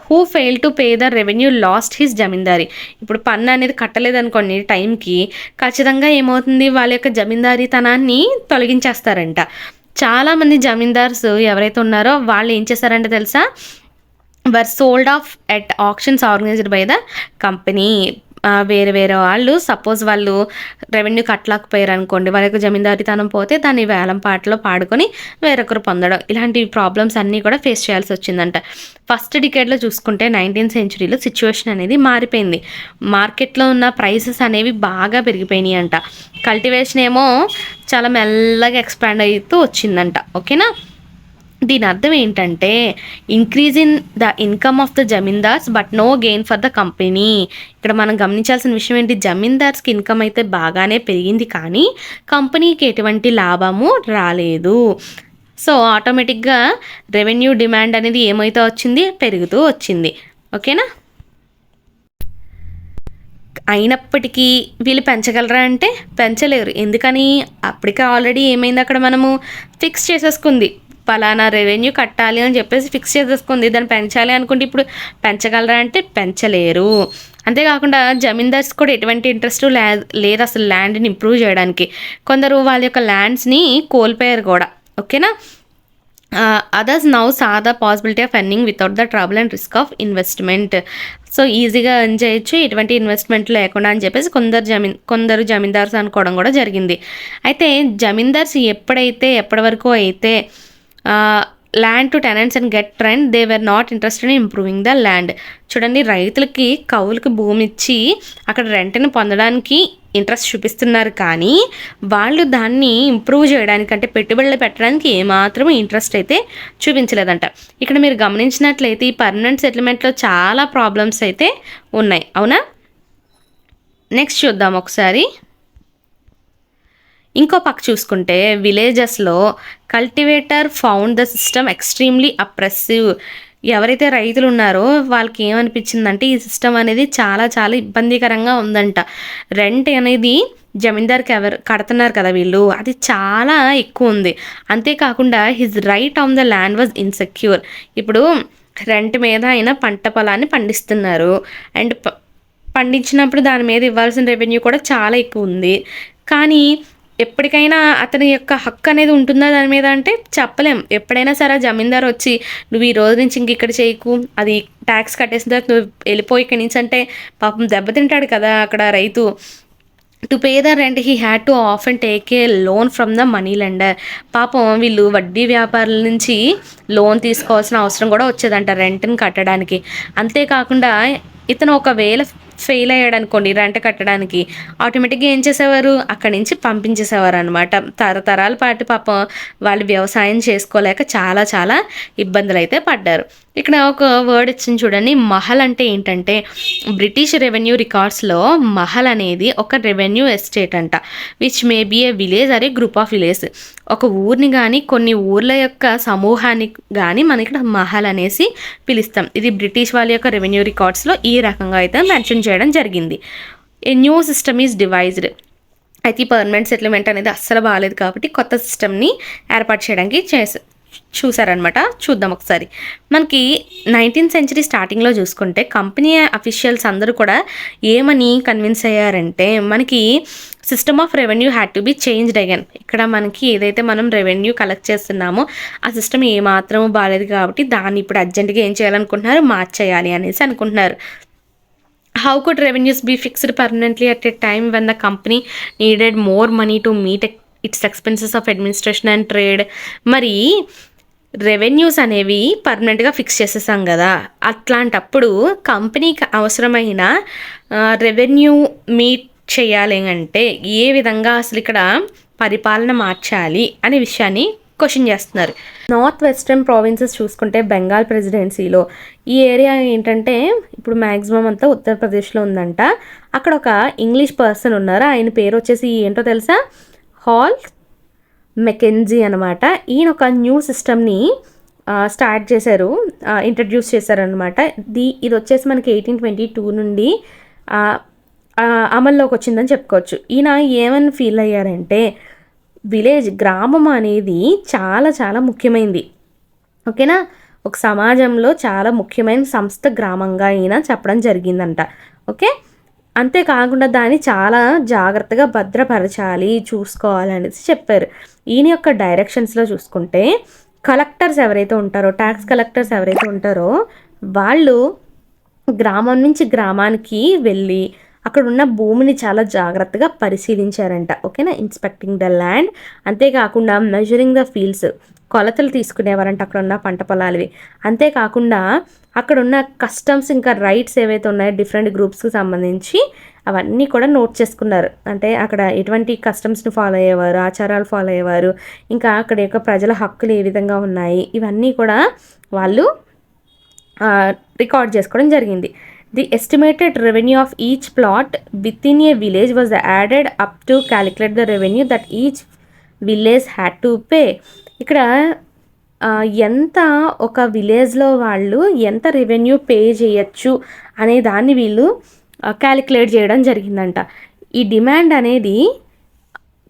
who fail to pay the revenue lost his zamindari. ఇప్పుడు పన్ను అనేది కట్టలేదనుకోండి టైంకి, ఖచ్చితంగా ఏమవుతుంది, వాళ్ళ యొక్క జమీందారీతనాన్ని తొలగించేస్తారంట. చాలామంది జమీందార్స్ ఎవరైతే ఉన్నారో వాళ్ళు ఏం చేశారంటే తెలుసా, were sold off at auctions organized by the company. వేరే వాళ్ళు సపోజ్ వాళ్ళు రెవెన్యూ కట్టలేకపోయారు అనుకోండి, వాళ్ళ యొక్క జమీందారీతనం పోతే దాన్ని వేలం పాటలో పాడుకొని వేరొకరు పొందడం, ఇలాంటి ప్రాబ్లమ్స్ అన్నీ కూడా ఫేస్ చేయాల్సి వచ్చిందంట. ఫస్ట్ డికేడ్లో చూసుకుంటే 19th centuryలో సిచ్యువేషన్ అనేది మారిపోయింది. మార్కెట్లో ఉన్న ప్రైసెస్ అనేవి బాగా పెరిగిపోయినాయి అంట. కల్టివేషన్ ఏమో చాలా మెల్లగా ఎక్స్పాండ్ అవుతూ వచ్చిందంట. ఓకేనా. దీని అర్థం ఏంటంటే, increase in the income of the zamindars but no gain for the company. ఇక్కడ మనం గమనించాల్సిన విషయం ఏంటి, జమీందార్స్కి ఇన్కమ్ అయితే బాగానే పెరిగింది కానీ కంపెనీకి ఎటువంటి లాభము రాలేదు. సో ఆటోమేటిక్గా రెవెన్యూ డిమాండ్ అనేది ఏమైతే వచ్చింది, పెరుగుతూ వచ్చింది. ఓకేనా. అయినప్పటికీ వీళ్ళు పెంచగలరా అంటే పెంచలేరు. ఎందుకని, అప్పటికే ఆల్రెడీ ఏమైంది, అక్కడ మనము ఫిక్స్ చేసేసుకుంది, పలానా రెవెన్యూ కట్టాలి అని చెప్పేసి ఫిక్స్ చేసేసుకుంది. దాన్ని పెంచాలి అనుకుంటే ఇప్పుడు పెంచగలరా అంటే పెంచలేరు. అంతేకాకుండా జమీందార్స్ కూడా ఎటువంటి ఇంట్రెస్ట్ లేదు అసలు ల్యాండ్ని ఇంప్రూవ్ చేయడానికి. కొందరు వాళ్ళ యొక్క ల్యాండ్స్ని కోల్పోయారు కూడా. ఓకేనా. Others now saw the possibility of earning without the trouble and risk of investment. So ఈజీగా ఎర్న్ చేయొచ్చు ఎటువంటి ఇన్వెస్ట్మెంట్ లేకుండా అని చెప్పేసి కొందరు జమీందార్స్ అనుకోవడం కూడా జరిగింది. అయితే జమీందార్స్ ఎప్పటి వరకు అయితే land to tenants and get rent, they were not interested in improving the land. చూడండి, రైతులకి కౌలుకి భూమి ఇచ్చి అక్కడ రెంట్ని పొందడానికి ఇంట్రెస్ట్ చూపిస్తున్నారు కానీ వాళ్ళు దాన్ని ఇంప్రూవ్ చేయడానికి అంటే పెట్టుబడులు పెట్టడానికి ఏమాత్రం ఇంట్రెస్ట్ అయితే చూపించలేదంట. ఇక్కడ మీరు గమనించినట్లయితే ఈ పర్మనెంట్ సెటిల్మెంట్లో చాలా ప్రాబ్లమ్స్ అయితే ఉన్నాయి, అవునా. నెక్స్ట్ చూద్దాం ఒకసారి. ఇంకో పక్క చూసుకుంటే విలేజెస్లో cultivator found the system extremely oppressive. ఎవరైతే రైతులు ఉన్నారో వాళ్ళకి ఏమనిపించిందంటే ఈ సిస్టమ్ అనేది చాలా చాలా ఇబ్బందికరంగా ఉందంట. రెంట్ అనేది జమీందార్కి ఎవరు కడుతున్నారు కదా వీళ్ళు, అది చాలా ఎక్కువ ఉంది. అంతేకాకుండా his right on the land was insecure. ఇప్పుడు రెంట్ మీద అయినా పంట పొలాన్ని పండిస్తున్నారు అండ్ పండించినప్పుడు దాని మీద ఇవ్వాల్సిన రెవెన్యూ కూడా చాలా ఎక్కువ ఉంది. కానీ ఎప్పటికైనా అతని యొక్క హక్కు అనేది ఉంటుందా దాని మీద అంటే చెప్పలేం. ఎప్పుడైనా సరే జమీందారు వచ్చి నువ్వు ఈ రోజు నుంచి ఇంక ఇక్కడ చేయకు, అది ట్యాక్స్ కట్టేసిన తర్వాత నువ్వు వెళ్ళిపోయి ఇక్కడి నుంచి అంటే పాపం దెబ్బతింటాడు కదా అక్కడ రైతు. To pay the rent he had to often take a loan from the money lender. పాపం వీళ్ళు వడ్డీ వ్యాపారుల నుంచి లోన్ తీసుకోవాల్సిన అవసరం కూడా వచ్చేదంట రెంట్ని కట్టడానికి. అంతేకాకుండా ఇతను ఒకవేళ ఫెయిల్ అయ్యాడు అనుకోండి రెంట్ కట్టడానికి, ఆటోమేటిక్గా ఏం చేసేవారు, అక్కడి నుంచి పంపించేసేవారు అనమాట. తరతరాల పాటు పాపం వాళ్ళు వ్యవసాయం చేసుకోలేక చాలా చాలా ఇబ్బందులు అయితే పడ్డారు. ఇక్కడ ఒక వర్డ్ ఇచ్చింది చూడండి, మహల్ అంటే ఏంటంటే బ్రిటిష్ రెవెన్యూ రికార్డ్స్లో మహల్ అనేది ఒక రెవెన్యూ ఎస్టేట్ అంట, which may be a village or a group of village. ఒక ఊరిని కానీ కొన్ని ఊర్ల యొక్క సమూహాన్ని కానీ మనం ఇక్కడ మహల్ అనేసి పిలుస్తాం. ఇది బ్రిటిష్ వాళ్ళ యొక్క రెవెన్యూ రికార్డ్స్లో ఈ రకంగా అయితే మెన్షన్ చేయడం జరిగింది. A new system is devised. అయితే ఈ పర్మనెంట్ సెటిల్మెంట్ అనేది అస్సలు బాగాలేదు కాబట్టి కొత్త సిస్టమ్ని ఏర్పాటు చేయడానికి చూసారనమాట. చూద్దాం ఒకసారి. మనకి 19th century స్టార్టింగ్లో చూసుకుంటే కంపెనీ అఫీషియల్స్ అందరూ కూడా ఏమని కన్విన్స్ అయ్యారంటే మనకి system of revenue had to be changed again. ఇక్కడ మనకి ఏదైతే మనం రెవెన్యూ కలెక్ట్ చేస్తున్నామో ఆ సిస్టమ్ ఏమాత్రం బాగాలేదు కాబట్టి దాన్ని ఇప్పుడు అర్జెంటుగా ఏం చేయాలనుకుంటున్నారు, మార్చేయాలి అనేసి అనుకుంటున్నారు. How could revenues be fixed permanently at a time when the company needed more money to meet its expenses of administration and trade? మరి రెవెన్యూస్ అనేవి పర్మనెంట్గా ఫిక్స్ చేసేసాం కదా, అట్లాంటప్పుడు కంపెనీకి అవసరమైన రెవెన్యూ మీట్ చేయాలి అంటే ఏ విధంగా అసలు ఇక్కడ పరిపాలన మార్చాలి అనే విషయాన్ని క్వశ్చన్ చేస్తున్నారు. నార్త్ వెస్టర్న్ ప్రావిన్సెస్ చూసుకుంటే బెంగాల్ ప్రెసిడెన్సీలో ఈ ఏరియా ఏంటంటే ఇప్పుడు మ్యాక్సిమం అంతా ఉత్తరప్రదేశ్లో ఉందంట. అక్కడ ఒక ఇంగ్లీష్ పర్సన్ ఉన్నారు, ఆయన పేరు వచ్చేసి ఏంటో తెలుసా, హాల్ మెకెన్జీ అనమాట. ఈయన ఒక న్యూ సిస్టమ్ని స్టార్ట్ చేశారు, ఇంట్రడ్యూస్ చేశారనమాట. ఇది వచ్చేసి మనకి 1822 నుండి అమల్లోకి వచ్చిందని చెప్పుకోవచ్చు. ఈయన ఏమని ఫీల్ అయ్యారంటే విలేజ్, గ్రామం అనేది చాలా చాలా ముఖ్యమైనది, ఓకేనా. ఒక సమాజంలో చాలా ముఖ్యమైన సంస్థ గ్రామంగా ఈయన చెప్పడం జరిగిందంట, ఓకే. అంతేకాకుండా దాన్ని చాలా జాగ్రత్తగా భద్రపరచాలి, చూసుకోవాలి అనేసి చెప్పారు. ఈయన యొక్క డైరెక్షన్స్లో చూసుకుంటే కలెక్టర్స్ ఎవరైతే ఉంటారో, ట్యాక్స్ కలెక్టర్స్ ఎవరైతే ఉంటారో వాళ్ళు గ్రామం నుంచి గ్రామానికి వెళ్ళి అక్కడ ఉన్న భూమిని చాలా జాగ్రత్తగా పరిశీలించారంట, ఓకేనా. ఇన్స్పెక్టింగ్ ద ల్యాండ్, అంతేకాకుండా మెజరింగ్ ద ఫీల్డ్స్, కొలతలు తీసుకునేవారంట అక్కడ ఉన్న పంట పొలాలవి. అంతేకాకుండా అక్కడ ఉన్న కస్టమ్స్ ఇంకా రైట్స్ ఏవైతే ఉన్నాయో డిఫరెంట్ గ్రూప్స్కి సంబంధించి అవన్నీ కూడా నోట్ చేసుకున్నారు. అంటే అక్కడ ఎటువంటి కస్టమ్స్ని ఫాలో అయ్యేవారు, ఆచారాలు ఫాలో అయ్యేవారు, ఇంకా అక్కడ యొక్క ప్రజల హక్కులు ఏ విధంగా ఉన్నాయి, ఇవన్నీ కూడా వాళ్ళు రికార్డ్ చేసుకోవడం జరిగింది. The estimated revenue of each plot within a village was added up to calculate the revenue that each village had to pay. ఇక్కడ ఎంత ఒక విలేజ్లో వాళ్ళు ఎంత రెవెన్యూ పే చేయొచ్చు అనే దాన్ని వీళ్ళు క్యాలిక్యులేట్ చేయడం జరిగిందంట. ఈ డిమాండ్ అనేది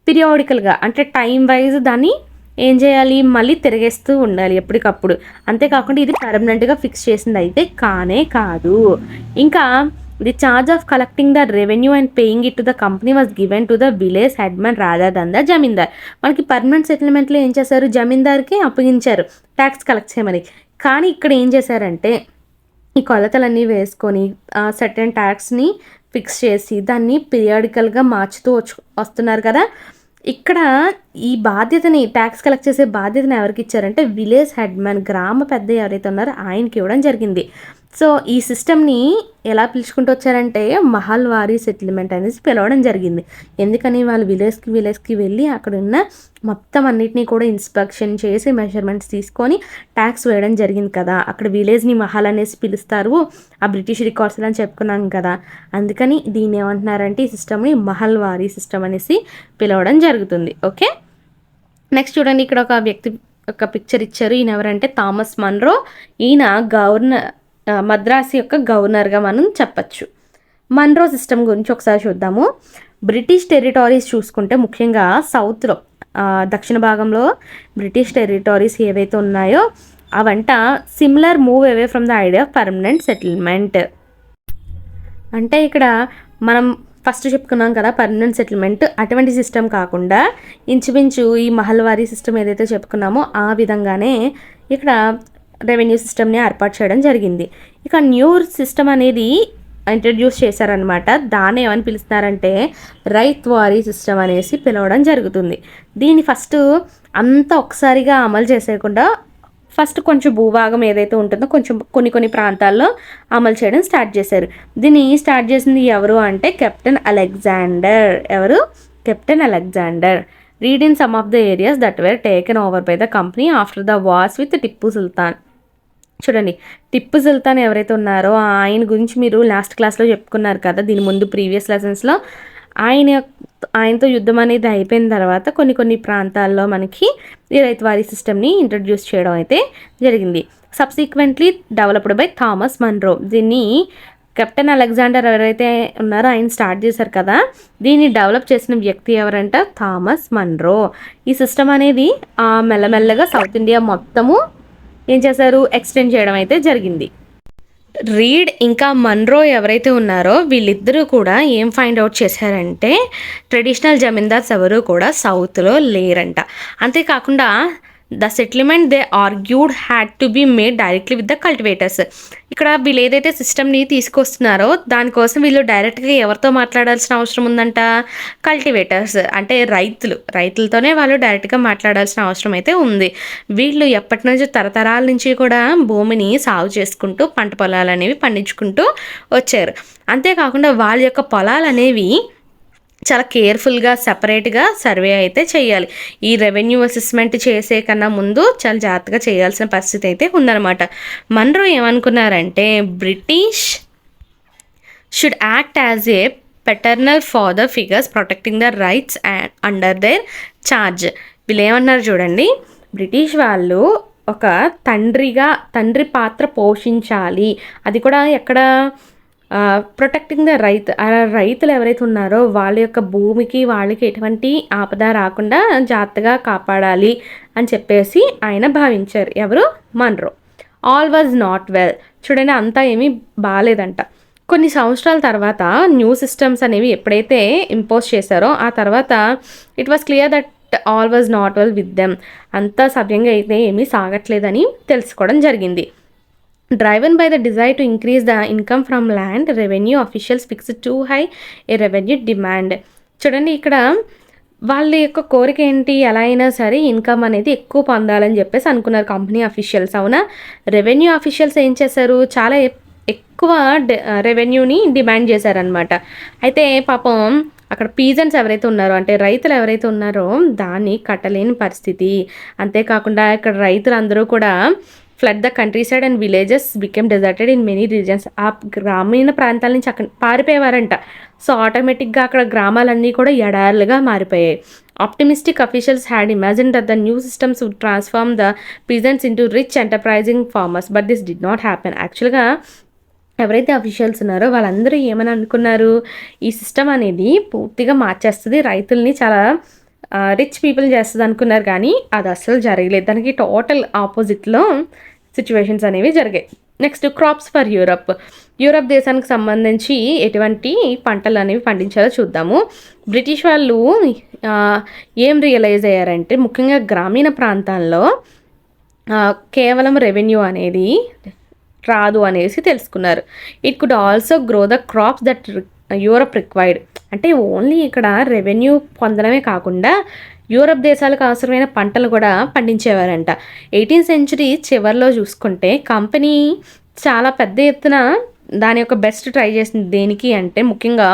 పీరియాడికల్గా అంటే టైం వైజ్ దాన్ని ఏం చేయాలి, మళ్ళీ తిరిగేస్తూ ఉండాలి ఎప్పటికప్పుడు. అంతేకాకుండా ఇది పర్మనెంట్గా ఫిక్స్ చేసింది అయితే కానే కాదు. ఇంకా the charge of collecting the revenue and paying it to the company was given to the village headman rather than the zamindar. మనకి పర్మనెంట్ సెటిల్మెంట్లో ఏం చేశారు, జమీందార్కి అప్పగించారు ట్యాక్స్ కలెక్ట్ చేయమని. కానీ ఇక్కడ ఏం చేశారంటే ఈ కొలతలన్నీ వేసుకొని సర్టెన్ ట్యాక్స్ని ఫిక్స్ చేసి దాన్ని పీరియాడికల్గా మార్చుతూ వస్తున్నారు కదా. ఇక్కడ ఈ బాధ్యతని, ట్యాక్స్ కలెక్ట్ చేసే బాధ్యతని ఎవరికి ఇచ్చారంటే విలేజ్ హెడ్మన్, గ్రామ పెద్ద ఎవరైతే ఉన్నారో ఆయనకి ఇవ్వడం జరిగింది. సో ఈ సిస్టమ్ని ఎలా పిలుచుకుంటూ వచ్చారంటే మహల్వారీ సెటిల్మెంట్ అనేసి పిలవడం జరిగింది. ఎందుకని వాళ్ళు విలేజ్కి వెళ్ళి అక్కడ ఉన్న మొత్తం అన్నిటినీ కూడా ఇన్స్పెక్షన్ చేసి మెజర్మెంట్స్ తీసుకొని ట్యాక్స్ వేయడం జరిగింది కదా. అక్కడ విలేజ్ని మహల్ అనేసి పిలుస్తారు, ఆ బ్రిటిష్ రికార్డ్స్ అని చెప్పుకున్నాం కదా. అందుకని దీన్ని ఏమంటున్నారంటే ఈ సిస్టమ్ని మహల్వారీ సిస్టమ్ అనేసి పిలవడం జరుగుతుంది, ఓకే. నెక్స్ట్ చూడండి, ఇక్కడ ఒక వ్యక్తి ఒక పిక్చర్ ఇచ్చారు. ఈయన ఎవరంటే థామస్ మన్రో. ఈయన మద్రాసు యొక్క గవర్నర్గా మనం చెప్పచ్చు. మన్రో సిస్టమ్ గురించి ఒకసారి చూద్దాము. బ్రిటిష్ టెరిటరీస్ చూసుకుంటే ముఖ్యంగా సౌత్లో, దక్షిణ భాగంలో బ్రిటిష్ టెరిటరీస్ ఏవైతే ఉన్నాయో అవంట similar move away from the idea of permanent settlement. అంటే ఇక్కడ మనం ఫస్ట్ చెప్పుకున్నాం కదా పర్మనెంట్ సెటిల్మెంట్, అటువంటి సిస్టమ్ కాకుండా ఇంచుమించు ఈ మహల్వారీ సిస్టమ్ ఏదైతే చెప్పుకున్నామో ఆ విధంగానే ఇక్కడ రెవెన్యూ సిస్టమ్ని ఏర్పాటు చేయడం జరిగింది. ఇక న్యూ సిస్టమ్ అనేది ఇంట్రడ్యూస్ చేశారనమాట. దాన్ని ఏమని పిలుస్తున్నారంటే రైత్వారీ సిస్టమ్ అనేసి పిలవడం జరుగుతుంది. దీన్ని ఫస్ట్ అంతా ఒకసారిగా అమలు చేసేయకుండా ఫస్ట్ కొంచెం భూభాగం ఏదైతే ఉంటుందో కొంచెం కొన్ని ప్రాంతాల్లో అమలు చేయడం స్టార్ట్ చేశారు. దీన్ని స్టార్ట్ చేసింది ఎవరు అంటే కెప్టెన్ అలెగ్జాండర్. ఎవరు? Captain Alexander. Read in some of the areas that were taken over by the company after the wars with Tipu Sultan. చూడండి, టిప్పు సుల్తాన్ ఎవరైతే ఉన్నారో ఆయన గురించి మీరు లాస్ట్ క్లాస్లో చెప్పుకున్నారు కదా, దీని ముందు ప్రీవియస్ లెసన్స్లో. ఆయనతో యుద్ధం అనేది అయిపోయిన తర్వాత కొన్ని ప్రాంతాల్లో మనకి ఈ రైతువారీ సిస్టమ్ని ఇంట్రడ్యూస్ చేయడం అయితే జరిగింది. Subsequently developed by Thomas Munro. దీన్ని కెప్టెన్ అలెగ్జాండర్ ఎవరైతే ఉన్నారో ఆయన స్టార్ట్ చేశారు కదా, దీన్ని డెవలప్ చేసిన వ్యక్తి ఎవరంట? Thomas Munro. ఈ సిస్టమ్ అనేది మెల్లమెల్లగా సౌత్ ఇండియా మొత్తము ఏం చేశారు? ఎక్స్టెండ్ చేయడం అయితే జరిగింది. రీడ్ ఇంకా మన్రో ఎవరైతే ఉన్నారో వీళ్ళిద్దరూ కూడా ఏం ఫైండ్ అవుట్ చేశారంటే ట్రెడిషనల్ జమీందార్స్ ఎవరు కూడా సౌత్లో లేరంట. అంతేకాకుండా the settlement they argued had to be made directly with the cultivators. ఇక్కడ వీళ్ళు ఏదైతే సిస్టమ్ని తీసుకొస్తున్నారో దానికోసం వీళ్ళు డైరెక్ట్గా ఎవరితో మాట్లాడాల్సిన అవసరం ఉందంట? కల్టివేటర్స్ అంటే రైతులతోనే వాళ్ళు డైరెక్ట్గా మాట్లాడాల్సిన అవసరం అయితే ఉంది. వీళ్ళు ఎప్పటి నుంచో తరతరాల నుంచి కూడా భూమిని సాగు చేసుకుంటూ పంట పొలాలు అనేవి పండించుకుంటూ వచ్చారు. అంతేకాకుండా వాళ్ళ యొక్క పొలాలు అనేవి చాలా కేర్ఫుల్గా సపరేట్గా సర్వే అయితే చేయాలి. ఈ రెవెన్యూ అసెస్మెంట్ చేసే కన్నా ముందు చాలా జాగ్రత్తగా చేయాల్సిన పరిస్థితి అయితే ఉందన్నమాట. మన్రో ఏమనుకున్నారంటే British should act as a paternal father figures protecting the rights and under their charge. వీళ్ళు ఏమన్నారు చూడండి, బ్రిటిష్ వాళ్ళు ఒక తండ్రి పాత్ర పోషించాలి. అది కూడా ఎక్కడ? ప్రొటెక్టింగ్ ద రైతులు ఎవరైతే ఉన్నారో వాళ్ళ యొక్క భూమికి వాళ్ళకి ఎటువంటి ఆపద రాకుండా జాగ్రత్తగా కాపాడాలి అని చెప్పేసి ఆయన భావించారు. ఎవరు? Munro. All was not well. చూడండి, అంతా ఏమీ బాగాలేదంట. కొన్ని సంవత్సరాల తర్వాత న్యూ సిస్టమ్స్ అనేవి ఎప్పుడైతే ఇంపోజ్ చేశారో ఆ తర్వాత it was clear that all was not well with them. అంతా సవ్యంగా అయితే ఏమీ సాగట్లేదని తెలుసుకోవడం జరిగింది. Driven by the desire to increase the income from land, revenue officials fixed too high a revenue demand. చూడండి, ఇక్కడ వాళ్ళ యొక్క కోరిక ఏంటి? ఎలా అయినా సరే ఇన్కమ్ అనేది ఎక్కువ పొందాలని చెప్పేసి అనుకున్నారు కంపెనీ అఫీషియల్స్. అవునా? రెవెన్యూ అఫీషియల్స్ ఏం చేశారు? చాలా ఎక్కువ రెవెన్యూని డిమాండ్ చేశారనమాట. అయితే పాపం అక్కడ పీజెంట్స్ ఎవరైతే ఉన్నారో అంటే రైతులు ఎవరైతే ఉన్నారో దాన్ని కట్టలేని పరిస్థితి. అంతేకాకుండా ఇక్కడ రైతులందరూ కూడా flood the countryside and villages became deserted in many regions. ఆ గ్రామీణ ప్రాంతాల నుంచి అక్కడ పారిపోయేవారంట. సో ఆటోమేటిక్గా అక్కడ గ్రామాలన్నీ కూడా ఎడారులుగా మారిపోయాయి. Optimistic officials had imagine that the new systems would transform the peasants into rich enterprising farmers, but this did not happen. యాక్చువల్గా ఎవరైతే అఫీషియల్స్ ఉన్నారో వాళ్ళందరూ ఏమని అనుకున్నారు? ఈ సిస్టమ్ అనేది పూర్తిగా మార్చేస్తుంది, రైతుల్ని చాలా రిచ్ పీపుల్ చేస్తుంది అనుకున్నారు. కానీ అది అస్సలు జరగలేదు. దానికి టోటల్ ఆపోజిట్లో సిచ్యువేషన్స్ అనేవి జరిగాయి. నెక్స్ట్, క్రాప్స్ ఫర్ యూరప్ దేశానికి సంబంధించి ఎటువంటి పంటలు అనేవి పండించాలో చూద్దాము. బ్రిటిష్ వాళ్ళు ఏం రియలైజ్ అయ్యారంటే ముఖ్యంగా గ్రామీణ ప్రాంతాల్లో కేవలం రెవెన్యూ అనేది రాదు అనేసి తెలుసుకున్నారు. It could also grow the crops that Europe required. అంటే ఓన్లీ ఇక్కడ రెవెన్యూ పొందడమే కాకుండా యూరప్ దేశాలకు అవసరమైన పంటలు కూడా పండించేవారంట. 18th century చివరిలో చూసుకుంటే కంపెనీ చాలా పెద్ద ఎత్తున దాని యొక్క బెస్ట్ ట్రై చేసింది. దేనికి అంటే ముఖ్యంగా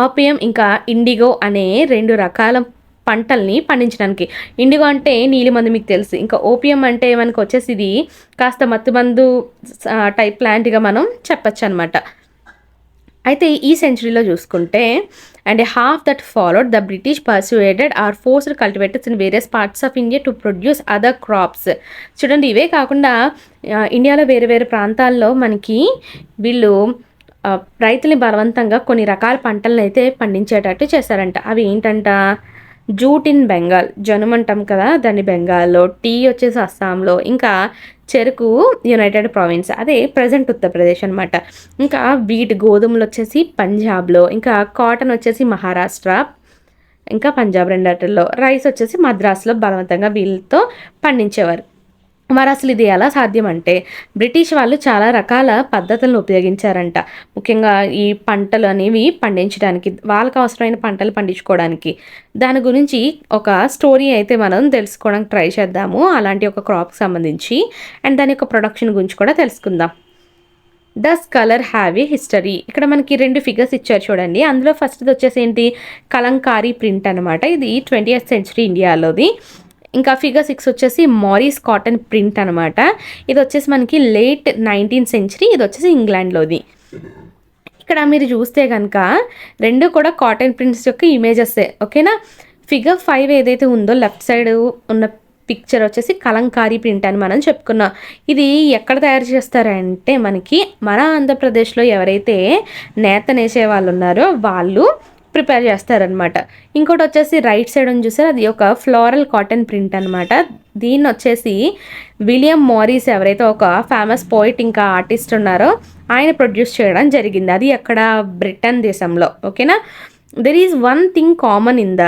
ఆపియం ఇంకా ఇండిగో అనే 2 రకాల పంటల్ని పండించడానికి. ఇండిగో అంటే నీలిమందు మీకు తెలుసు, ఇంకా ఓపియం అంటే మనకు వచ్చేసి ఇది కాస్త మత్తుమందు టైప్ ప్లాంట్గా మనం చెప్పచ్చు అనమాట. అయితే ఈ సెంచరీలో చూసుకుంటే and half that followed the British persuaded or forced cultivators in various parts of India to produce other crops. చూడండి, ఇవే కాకుండా ఇండియాలో వేరే వేరే ప్రాంతాల్లో మనకి వీళ్ళు రైతుల్ని బలవంతంగా కొన్ని రకాల పంటలను అయితే పండించేటట్టు చేశారంట. అవి ఏంటంట? జూట్ ఇన్ బెంగాల్, జనుమంటాం కదా దాన్ని బెంగాల్లో, టీ వచ్చేసి అస్సాంలో, ఇంకా చెరుకు యునైటెడ్ ప్రావిన్స్ అదే ప్రజెంట్ ఉత్తరప్రదేశ్ అనమాట. ఇంకా వీట్ గోధుమలు వచ్చేసి పంజాబ్లో, ఇంకా కాటన్ వచ్చేసి మహారాష్ట్ర ఇంకా పంజాబ్ రెండటల్లో, రైస్ వచ్చేసి మద్రాసులో బలవంతంగా వీళ్ళతో పండించేవారు. మరి అసలు ఇది ఎలా సాధ్యం అంటే బ్రిటిష్ వాళ్ళు చాలా రకాల పద్ధతులను ఉపయోగించారంట. ముఖ్యంగా ఈ పంటలు అనేవి పండించడానికి, వాళ్ళకి అవసరమైన పంటలు పండించుకోవడానికి. దాని గురించి ఒక స్టోరీ అయితే మనం తెలుసుకోవడానికి ట్రై చేద్దాము, అలాంటి ఒక క్రాప్కి సంబంధించి. అండ్ దాని యొక్క ప్రొడక్షన్ గురించి కూడా తెలుసుకుందాం. Does colour have a history? ఇక్కడ మనకి 2 ఫిగర్స్ ఇచ్చారు చూడండి. అందులో ఫస్ట్ది వచ్చేసి ఏంటి, కలంకారీ ప్రింట్ అనమాట. ఇది 20th సెంచరీ ఇండియాలోది. ఇంకా ఫిగర్ 6 వచ్చేసి మారిస్ కాటన్ ప్రింట్ అనమాట. ఇది వచ్చేసి మనకి లేట్ 19th సెంచరీ, ఇది వచ్చేసి ఇంగ్లాండ్లోది. ఇక్కడ మీరు చూస్తే కనుక 2 కూడా కాటన్ ప్రింట్స్ యొక్క ఇమేజెస్, ఓకేనా. ఫిగర్ 5 ఏదైతే ఉందో లెఫ్ట్ సైడ్ ఉన్న పిక్చర్ వచ్చేసి కలంకారీ ప్రింట్ అని మనం చెప్పుకున్నాం. ఇది ఎక్కడ తయారు చేస్తారంటే మనకి మన ఆంధ్రప్రదేశ్లో ఎవరైతే నేత నేసే వాళ్ళు ఉన్నారో వాళ్ళు ప్రిపేర్ చేస్తారనమాట. ఇంకోటి వచ్చేసి రైట్ సైడ్ అని చూసారు, అది ఒక ఫ్లోరల్ కాటన్ ప్రింట్ అనమాట. దీన్ని వచ్చేసి విలియం మారిస్ ఎవరైతే ఒక ఫేమస్ పోయిట్ ఇంకా ఆర్టిస్ట్ ఉన్నారో ఆయన ప్రొడ్యూస్ చేయడం జరిగింది. అది అక్కడ బ్రిటన్ దేశంలో, ఓకేనా. There is one thing common in the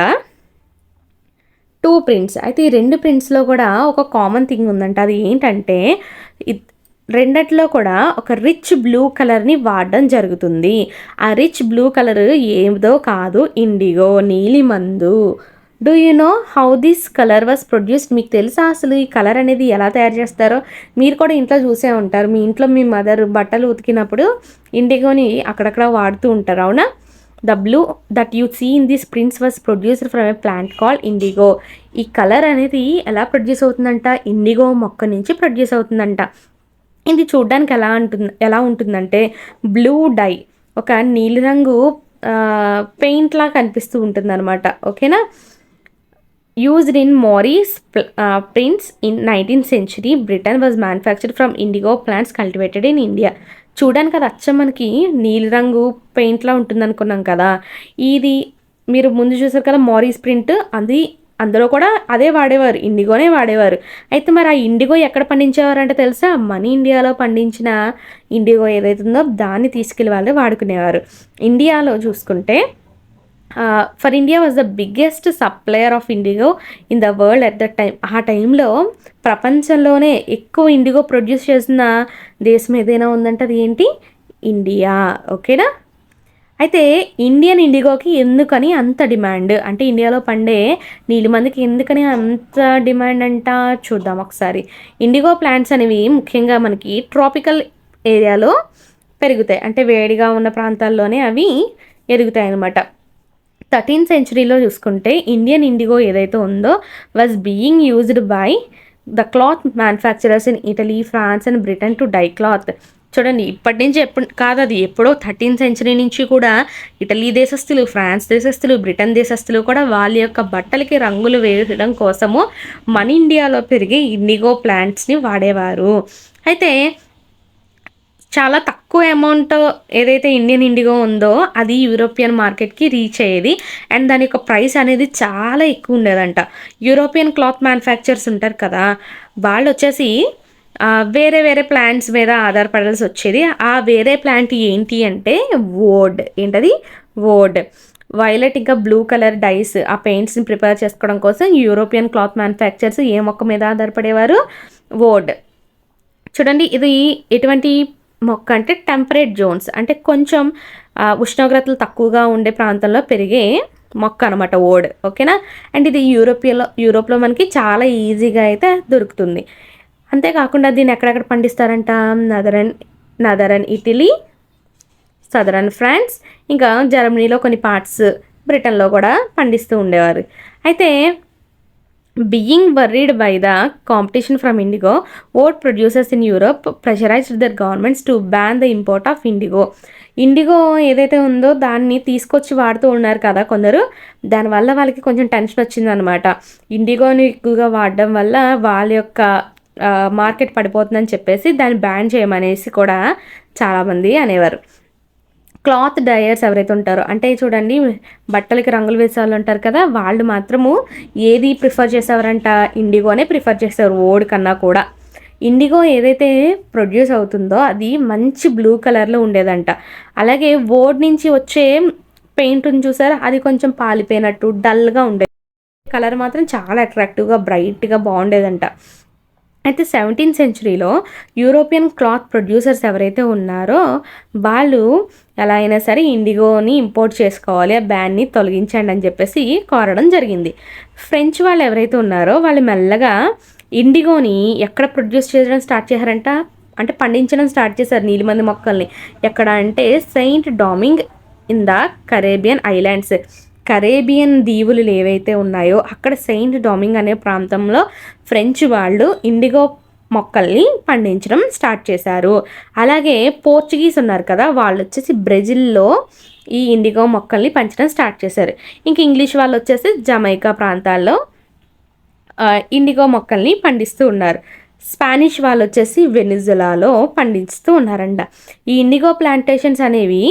2 prints. అయితే ఈ 2 ప్రింట్స్లో కూడా ఒక కామన్ థింగ్ ఉందంట. అది ఏంటంటే రెండిట్లో కూడా ఒక రిచ్ బ్లూ కలర్ని వాడడం జరుగుతుంది. ఆ రిచ్ బ్లూ కలర్ ఏదో కాదు, ఇండిగో, నీలిమందు. Do you know how this colour was produced? మీకు తెలుసా అసలు ఈ కలర్ అనేది ఎలా తయారు చేస్తారో? మీరు కూడా ఇంట్లో చూసే ఉంటారు, మీ ఇంట్లో మీ మదర్ బట్టలు ఉతికినప్పుడు ఇండిగోని అక్కడక్కడ వాడుతూ ఉంటారు, అవునా? The blue that you see in these prints was produced from a plant called indigo. ఈ కలర్ అనేది ఎలా ప్రొడ్యూస్ అవుతుందంట, ఇండిగో మొక్క నుంచి ప్రొడ్యూస్ అవుతుందంట. ఇది చూడడానికి ఎలా ఉంటుందంటే బ్లూ డై, ఒక నీలిరంగు పెయింట్ లా కనిపిస్తూ ఉంటుంది అనమాట, ఓకేనా. Used in Morris prints in 19th century. Britain was manufactured from indigo plants cultivated in India. చూడడానికి అది అచ్చం మనకి నీలిరంగు పెయింట్లా ఉంటుంది అనుకున్నాం కదా. ఇది మీరు ముందు చూసారు కదా మారిస్ ప్రింట్, అది అందులో కూడా అదే వాడేవారు, ఇండిగోనే వాడేవారు. అయితే మరి ఆ ఇండిగో ఎక్కడ పండించేవారంటే తెలుసా? మన ఇండియాలో పండించిన ఇండిగో ఏదైతే ఉందో దాన్ని తీసుకెళ్ళి వాళ్ళే వాడుకునేవారు. ఇండియాలో చూసుకుంటే for India was the biggest supplier of IndiGo in the world at that time. ఆ టైంలో ప్రపంచంలోనే ఎక్కువ ఇండిగో ప్రొడ్యూస్ చేసిన దేశం ఏదైనా ఉందంటే అది ఏంటి, ఇండియా, ఓకేనా. అయితే ఇండియన్ ఇండిగోకి ఎందుకని అంత డిమాండ్ అంటే, ఇండియాలో పండే నీలిమందికి ఎందుకని అంత డిమాండ్ అంట చూద్దాం ఒకసారి. ఇండిగో ప్లాంట్స్ అనేవి ముఖ్యంగా మనకి ట్రాపికల్ ఏరియాలో పెరుగుతాయి, అంటే వేడిగా ఉన్న ప్రాంతాల్లోనే అవి ఎదుగుతాయి అన్నమాట. 13th సెంచరీలో చూసుకుంటే ఇండియన్ ఇండిగో ఏదైతే ఉందో was being used by the cloth manufacturers in Italy, France and Britain to dye cloth. చూడండి, ఇప్పటి నుంచి ఎప్పుడు కాదు, అది ఎప్పుడో 13th సెంచరీ నుంచి కూడా ఇటలీ దేశస్తులు, ఫ్రాన్స్ దేశస్తులు, బ్రిటన్ దేశస్తులు కూడా వాళ్ళ యొక్క బట్టలకి రంగులు వేయడం కోసము మన ఇండియాలో పెరిగే ఇండిగో ప్లాంట్స్ని వాడేవారు. అయితే చాలా తక్కువ అమౌంట్ ఏదైతే ఇండియన్ ఇండిగో ఉందో అది యూరోపియన్ మార్కెట్కి రీచ్ అయ్యేది. అండ్ దాని యొక్క ప్రైస్ అనేది చాలా ఎక్కువ ఉండేదంట. యూరోపియన్ క్లాత్ మ్యానుఫ్యాక్చర్స్ ఉంటారు కదా, వాళ్ళు వచ్చేసి వేరే వేరే ప్లాంట్స్ మీద ఆధారపడాల్సి వచ్చేది. ఆ వేరే ప్లాంట్ ఏంటి అంటే వోడ్. ఏంటది? వోడ్. వైలెట్ ఇంకా బ్లూ కలర్ డైస్ ఆ పెయింట్స్ని ప్రిపేర్ చేసుకోవడం కోసం యూరోపియన్ క్లాత్ మ్యానుఫ్యాక్చర్స్ ఏ మొక్క మీద ఆధారపడేవారు? వోడ్. చూడండి, ఇది ఎటువంటి మొక్క అంటే టెంపరేట్ జోన్స్, అంటే కొంచెం ఉష్ణోగ్రతలు తక్కువగా ఉండే ప్రాంతంలో పెరిగే మొక్క అనమాట ఓడ్, ఓకేనా. అండ్ ఇది యూరోప్లో మనకి చాలా ఈజీగా అయితే దొరుకుతుంది. అంతేకాకుండా దీన్ని ఎక్కడెక్కడ పండిస్తారంట, నదరన్ ఇటలీ, సదరన్ ఫ్రాన్స్, ఇంకా జర్మనీలో కొన్ని పార్ట్స్, బ్రిటన్లో కూడా పండిస్తూ ఉండేవారు. అయితే being worried by the competition from indigo, woad producers in Europe pressurized their governments to ban the import of indigo. Indigo ఏదైతే ఉందో దాన్ని తీసుకొచ్చి వాడుతూ ఉన్నారు కదా కొందరు, దానివల్ల వాళ్ళకి కొంచెం టెన్షన్ వచ్చిందనమాట. ఇండిగోని ఎక్కువగా వాడడం వల్ల వాళ్ళ యొక్క మార్కెట్ పడిపోతుందని చెప్పేసి దాన్ని బ్యాన్ చేయమనేసి కూడా చాలామంది అనేవారు. క్లాత్ డయర్స్ ఎవరైతే ఉంటారో, అంటే చూడండి బట్టలకి రంగులు వేసే వాళ్ళు ఉంటారు కదా, వాళ్ళు మాత్రము ఏది ప్రిఫర్ చేసేవారంట, ఇండిగోనే ప్రిఫర్ చేసేవారు ఓడ్ కన్నా కూడా. ఇండిగో ఏదైతే ప్రొడ్యూస్ అవుతుందో అది మంచి బ్లూ కలర్లో ఉండేదంట. అలాగే ఓడ్ నుంచి వచ్చే పెయింట్ని చూసారా, అది కొంచెం పాలిపోయినట్టు డల్గా ఉండేది. కలర్ మాత్రం చాలా అట్రాక్టివ్గా బ్రైట్గా బాగుండేదంట. అయితే 17th సెంచరీలో యూరోపియన్ క్లాత్ ప్రొడ్యూసర్స్ ఎవరైతే ఉన్నారో వాళ్ళు ఎలా అయినా సరే ఇండిగోని ఇంపోర్ట్ చేసుకోవాలి, ఆ బ్యాన్ని తొలగించండి అని చెప్పేసి కోరడం జరిగింది. ఫ్రెంచ్ వాళ్ళు ఎవరైతే ఉన్నారో వాళ్ళు మెల్లగా ఇండిగోని ఎక్కడ ప్రొడ్యూస్ చేయడం స్టార్ట్ చేశారంట, అంటే పండించడం స్టార్ట్ చేశారు నీలిమంది మొక్కల్ని. ఎక్కడ అంటే Saint డామింగ్ in the Caribbean islands, Caribbean దీవులు ఏవైతే ఉన్నాయో అక్కడ సెయింట్ డామింగ్ అనే ప్రాంతంలో ఫ్రెంచ్ వాళ్ళు ఇండిగో మొక్కల్ని పండించడం స్టార్ట్ చేశారు. అలాగే పోర్చుగీస్ ఉన్నారు కదా, వాళ్ళు వచ్చేసి బ్రెజిల్లో ఈ ఇండిగో మొక్కల్ని పెంచడం స్టార్ట్ చేశారు. ఇంక ఇంగ్లీష్ వాళ్ళు వచ్చేసి జమైకా ప్రాంతాల్లో ఇండిగో మొక్కల్ని పండిస్తూ ఉన్నారు. స్పానిష్ వాళ్ళు వచ్చేసి వెనిజులాలో పండిస్తూ ఉన్నారంట. ఈ ఇండిగో ప్లాంటేషన్స్ అనేవి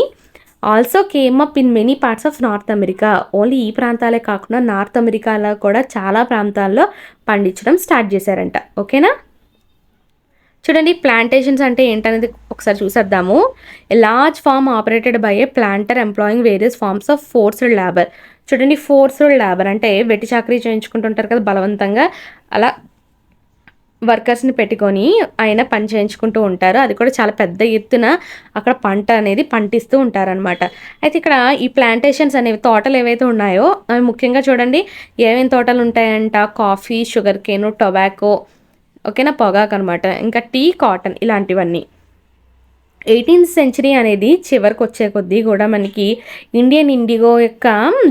also came up in many parts of north America. Only ఈ ప్రాంతాలే కాకుండా నార్త్ అమెరికాలో కూడా చాలా ప్రాంతాల్లో పండించడం స్టార్ట్ చేశారంట. ఓకేనా, చూడండి ప్లాంటేషన్స్ అంటే ఏంటనేది ఒకసారి చూసేద్దాము. A large farm operated by a planter employing various forms of forced labour. చూడండి ఫోర్స్డ్ లేబర్ అంటే వెట్టి చాకరీ చేయించుకుంటుంటారు కదా బలవంతంగా, అలా వర్కర్స్ని పెట్టుకొని ఆయన పని చేయించుకుంటూ ఉంటారు. అది కూడా చాలా పెద్ద ఎత్తున అక్కడ పంట అనేది పండిస్తూ ఉంటారనమాట. అయితే ఇక్కడ ఈ ప్లాంటేషన్స్ అనేవి తోటలు ఏవైతే ఉన్నాయో అవి ముఖ్యంగా చూడండి ఏమేమి తోటలు ఉంటాయంట, కాఫీ, షుగర్ కేను, టొబాకో, ఓకేనా, పొగాకు అనమాట, ఇంకా టీ, కాటన్ ఇలాంటివన్నీ. 18th సెంచరీ అనేది చివరికి వచ్చే కొద్దీ కూడా మనకి ఇండియన్ ఇండిగో యొక్క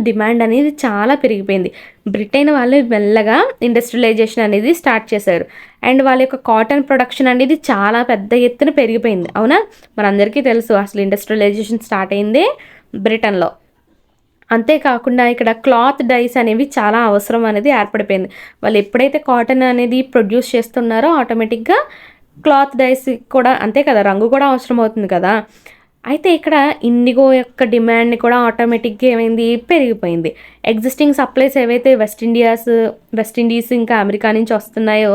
డిమాండ్ అనేది చాలా పెరిగిపోయింది. బ్రిటన్ వాళ్ళు మెల్లగా ఇండస్ట్రియలైజేషన్ అనేది స్టార్ట్ చేశారు అండ్ వాళ్ళ యొక్క కాటన్ ప్రొడక్షన్ అనేది చాలా పెద్ద ఎత్తున పెరిగిపోయింది. అవునా, మనందరికీ తెలుసు అసలు ఇండస్ట్రియలైజేషన్ స్టార్ట్ అయిందే బ్రిటన్లో. అంతేకాకుండా ఇక్కడ క్లాత్ డైస్ అనేవి చాలా అవసరం అనేది ఏర్పడిపోయింది. వాళ్ళు ఎప్పుడైతే కాటన్ అనేది ప్రొడ్యూస్ చేస్తున్నారో ఆటోమేటిక్గా క్లాత్ డైస్ కూడా అంతే కదా, రంగు కూడా అవసరం అవుతుంది కదా. అయితే ఇక్కడ ఇండిగో యొక్క డిమాండ్ని కూడా ఆటోమేటిక్గా ఏమైంది, పెరిగిపోయింది. ఎగ్జిస్టింగ్ సప్లైస్ ఏవైతే వెస్ట్ ఇండీస్ ఇంకా అమెరికా నుంచి వస్తున్నాయో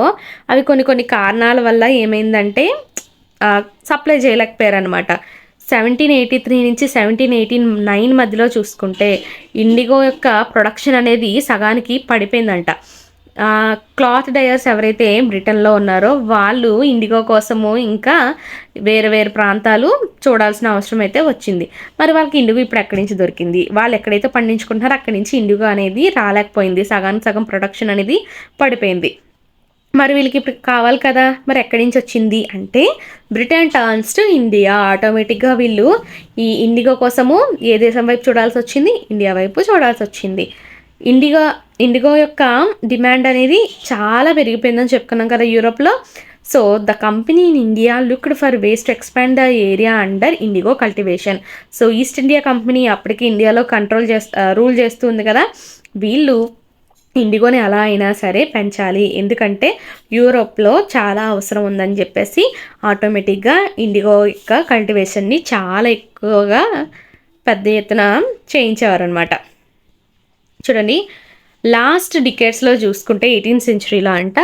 అవి కొన్ని కారణాల వల్ల ఏమైందంటే సప్లై చేయలేకపోయారు అనమాట. 1783 నుంచి 1789 మధ్యలో చూసుకుంటే ఇండిగో యొక్క ప్రొడక్షన్ అనేది సగానికి పడిపోయిందంట. క్లాత్ డయర్స్ ఎవరైతే బ్రిటన్లో ఉన్నారో వాళ్ళు ఇండిగో కోసము ఇంకా వేరే ప్రాంతాలు చూడాల్సిన అవసరం అయితే వచ్చింది. మరి వాళ్ళకి ఇండిగో ఇప్పుడు ఎక్కడి నుంచి దొరికింది, వాళ్ళు ఎక్కడైతే పండించుకుంటున్నారో అక్కడి నుంచి ఇండిగో అనేది రాలేకపోయింది, సగానికి సగం ప్రొడక్షన్ అనేది పడిపోయింది. మరి వీళ్ళకి ఇప్పుడు కావాలి కదా, మరి ఎక్కడి నుంచి వచ్చింది అంటే బ్రిటన్ టర్న్స్ టు ఇండియా. ఆటోమేటిక్గా వీళ్ళు ఈ ఇండిగో కోసము ఏ దేశం వైపు చూడాల్సి వచ్చింది, ఇండియా వైపు చూడాల్సి వచ్చింది. ఇండిగో యొక్క డిమాండ్ అనేది చాలా పెరిగిపోయిందని చెప్పుకున్నాం కదా యూరోప్లో. So the company in India looked for ways to expand the area under IndiGo cultivation. So east India company అప్పటికి ఇండియాలో రూల్ చేస్తుంది కదా, వీళ్ళు ఇండిగోని ఎలా అయినా సరే పెంచాలి, ఎందుకంటే యూరోప్లో చాలా అవసరం ఉందని చెప్పేసి ఆటోమేటిక్గా ఇండిగో యొక్క కల్టివేషన్ని చాలా ఎక్కువగా పెద్ద ఎత్తున చేయించేవారనమాట. చూడండి లాస్ట్ డికేడ్స్లో చూసుకుంటే 18th సెంచరీలో అంట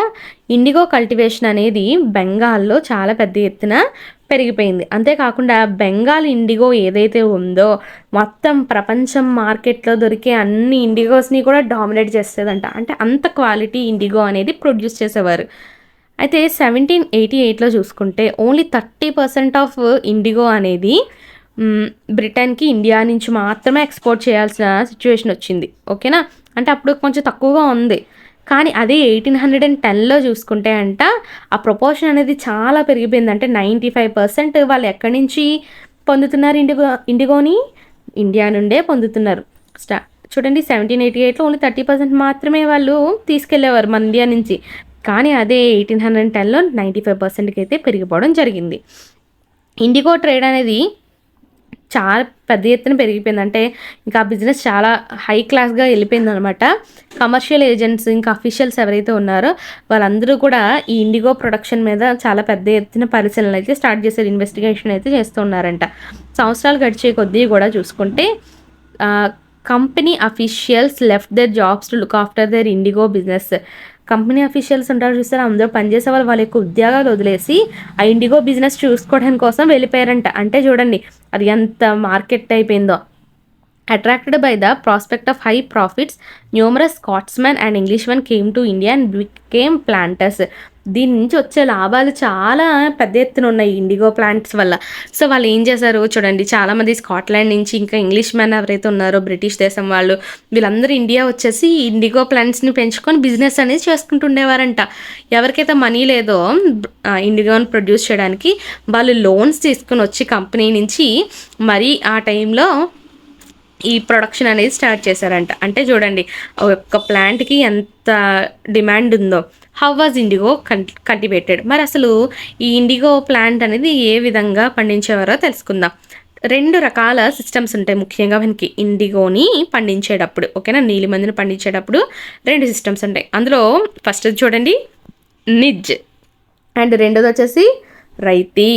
ఇండిగో కల్టివేషన్ అనేది బెంగాల్లో చాలా పెద్ద ఎత్తున పెరిగిపోయింది. అంతేకాకుండా బెంగాల్ ఇండిగో ఏదైతే ఉందో మొత్తం ప్రపంచం మార్కెట్లో దొరికే అన్ని ఇండిగోస్ని కూడా డామినేట్ చేసేదంట. అంటే అంత క్వాలిటీ ఇండిగో అనేది ప్రొడ్యూస్ చేసేవారు. అయితే 1788లో చూసుకుంటే ఓన్లీ 30% ఆఫ్ ఇండిగో అనేది బ్రిటన్కి ఇండియా నుంచి మాత్రమే ఎక్స్పోర్ట్ చేయాల్సిన సిచ్యువేషన్ వచ్చింది. ఓకేనా, అంటే అప్పుడు కొంచెం తక్కువగా ఉంది. కానీ అదే 1810లో చూసుకుంటే అంట ఆ ప్రపోర్షన్ అనేది చాలా పెరిగిపోయింది. అంటే 95% వాళ్ళు ఎక్కడి నుంచి పొందుతున్నారు ఇండిగోని, ఇండియా నుండే పొందుతున్నారు. చూడండి 1788లో ఓన్లీ 30% మాత్రమే వాళ్ళు తీసుకెళ్లేవారు మన ఇండియా నుంచి. కానీ అదే 1810లో 95%కి అయితే పెరిగిపోవడం జరిగింది. ఇండిగో ట్రేడ్ అనేది చాలా పెద్ద ఎత్తున పెరిగిపోయింది. అంటే ఇంకా బిజినెస్ చాలా హై క్లాస్గా వెళ్ళిపోయింది అనమాట. కమర్షియల్ ఏజెంట్స్ ఇంకా అఫీషియల్స్ ఎవరైతే ఉన్నారో వాళ్ళందరూ కూడా ఈ ఇండిగో ప్రొడక్షన్ మీద చాలా పెద్ద ఎత్తున పరిశీలనలు అయితే స్టార్ట్ చేశారు, ఇన్వెస్టిగేషన్ అయితే చేస్తున్నారంట. సంవత్సరాలు గడిచే కొద్దీ కూడా చూసుకుంటే company officials left there jobs to look after their IndiGo business. Company officials ఉంటారు చూస్తారు, అందరూ పనిచేసే వాళ్ళ యొక్క ఉద్యోగాలు వదిలేసి ఆ ఇండిగో బిజినెస్ చూసుకోవడానికి కోసం వెళ్ళిపోయారంట. అంటే చూడండి అది ఎంత మార్కెట్ అయిపోయిందో. Attracted by the prospect of high profits, numerous Scotsmen and Englishmen came to India and became planters. దీని నుంచి వచ్చే లాభాలు చాలా పెద్ద ఎత్తున ఉన్నాయి ఇండిగో ప్లాంట్స్ వల్ల. సో వాళ్ళు ఏం చేశారు చూడండి, చాలామంది స్కాట్లాండ్ నుంచి ఇంకా ఇంగ్లీష్ మ్యాన్ ఎవరైతే ఉన్నారో బ్రిటిష్ దేశం వాళ్ళు, వీళ్ళందరూ ఇండియా వచ్చేసి ఇండిగో ప్లాంట్స్ని పెంచుకొని బిజినెస్ అనేది చేసుకుంటుండేవారంట. ఎవరికైతే మనీ లేదో ఇండిగోని ప్రొడ్యూస్ చేయడానికి, వాళ్ళు లోన్స్ తీసుకుని వచ్చి కంపెనీ నుంచి మరి ఆ టైంలో ఈ ప్రొడక్షన్ అనేది స్టార్ట్ చేశారంట. అంటే చూడండి ఒక ప్లాంట్కి ఎంత డిమాండ్ ఉందో. How was IndiGo cultivated? మరి అసలు ఈ ఇండిగో ప్లాంట్ అనేది ఏ విధంగా పండించేవారో తెలుసుకుందాం. 2 రకాల సిస్టమ్స్ ఉంటాయి ముఖ్యంగా మనకి ఇండిగోని పండించేటప్పుడు. ఓకేనా, నీలిమందిని పండించేటప్పుడు 2 సిస్టమ్స్ ఉంటాయి. అందులో ఫస్ట్ చూడండి నిజ్, అండ్ రెండోది వచ్చేసి రైతీ.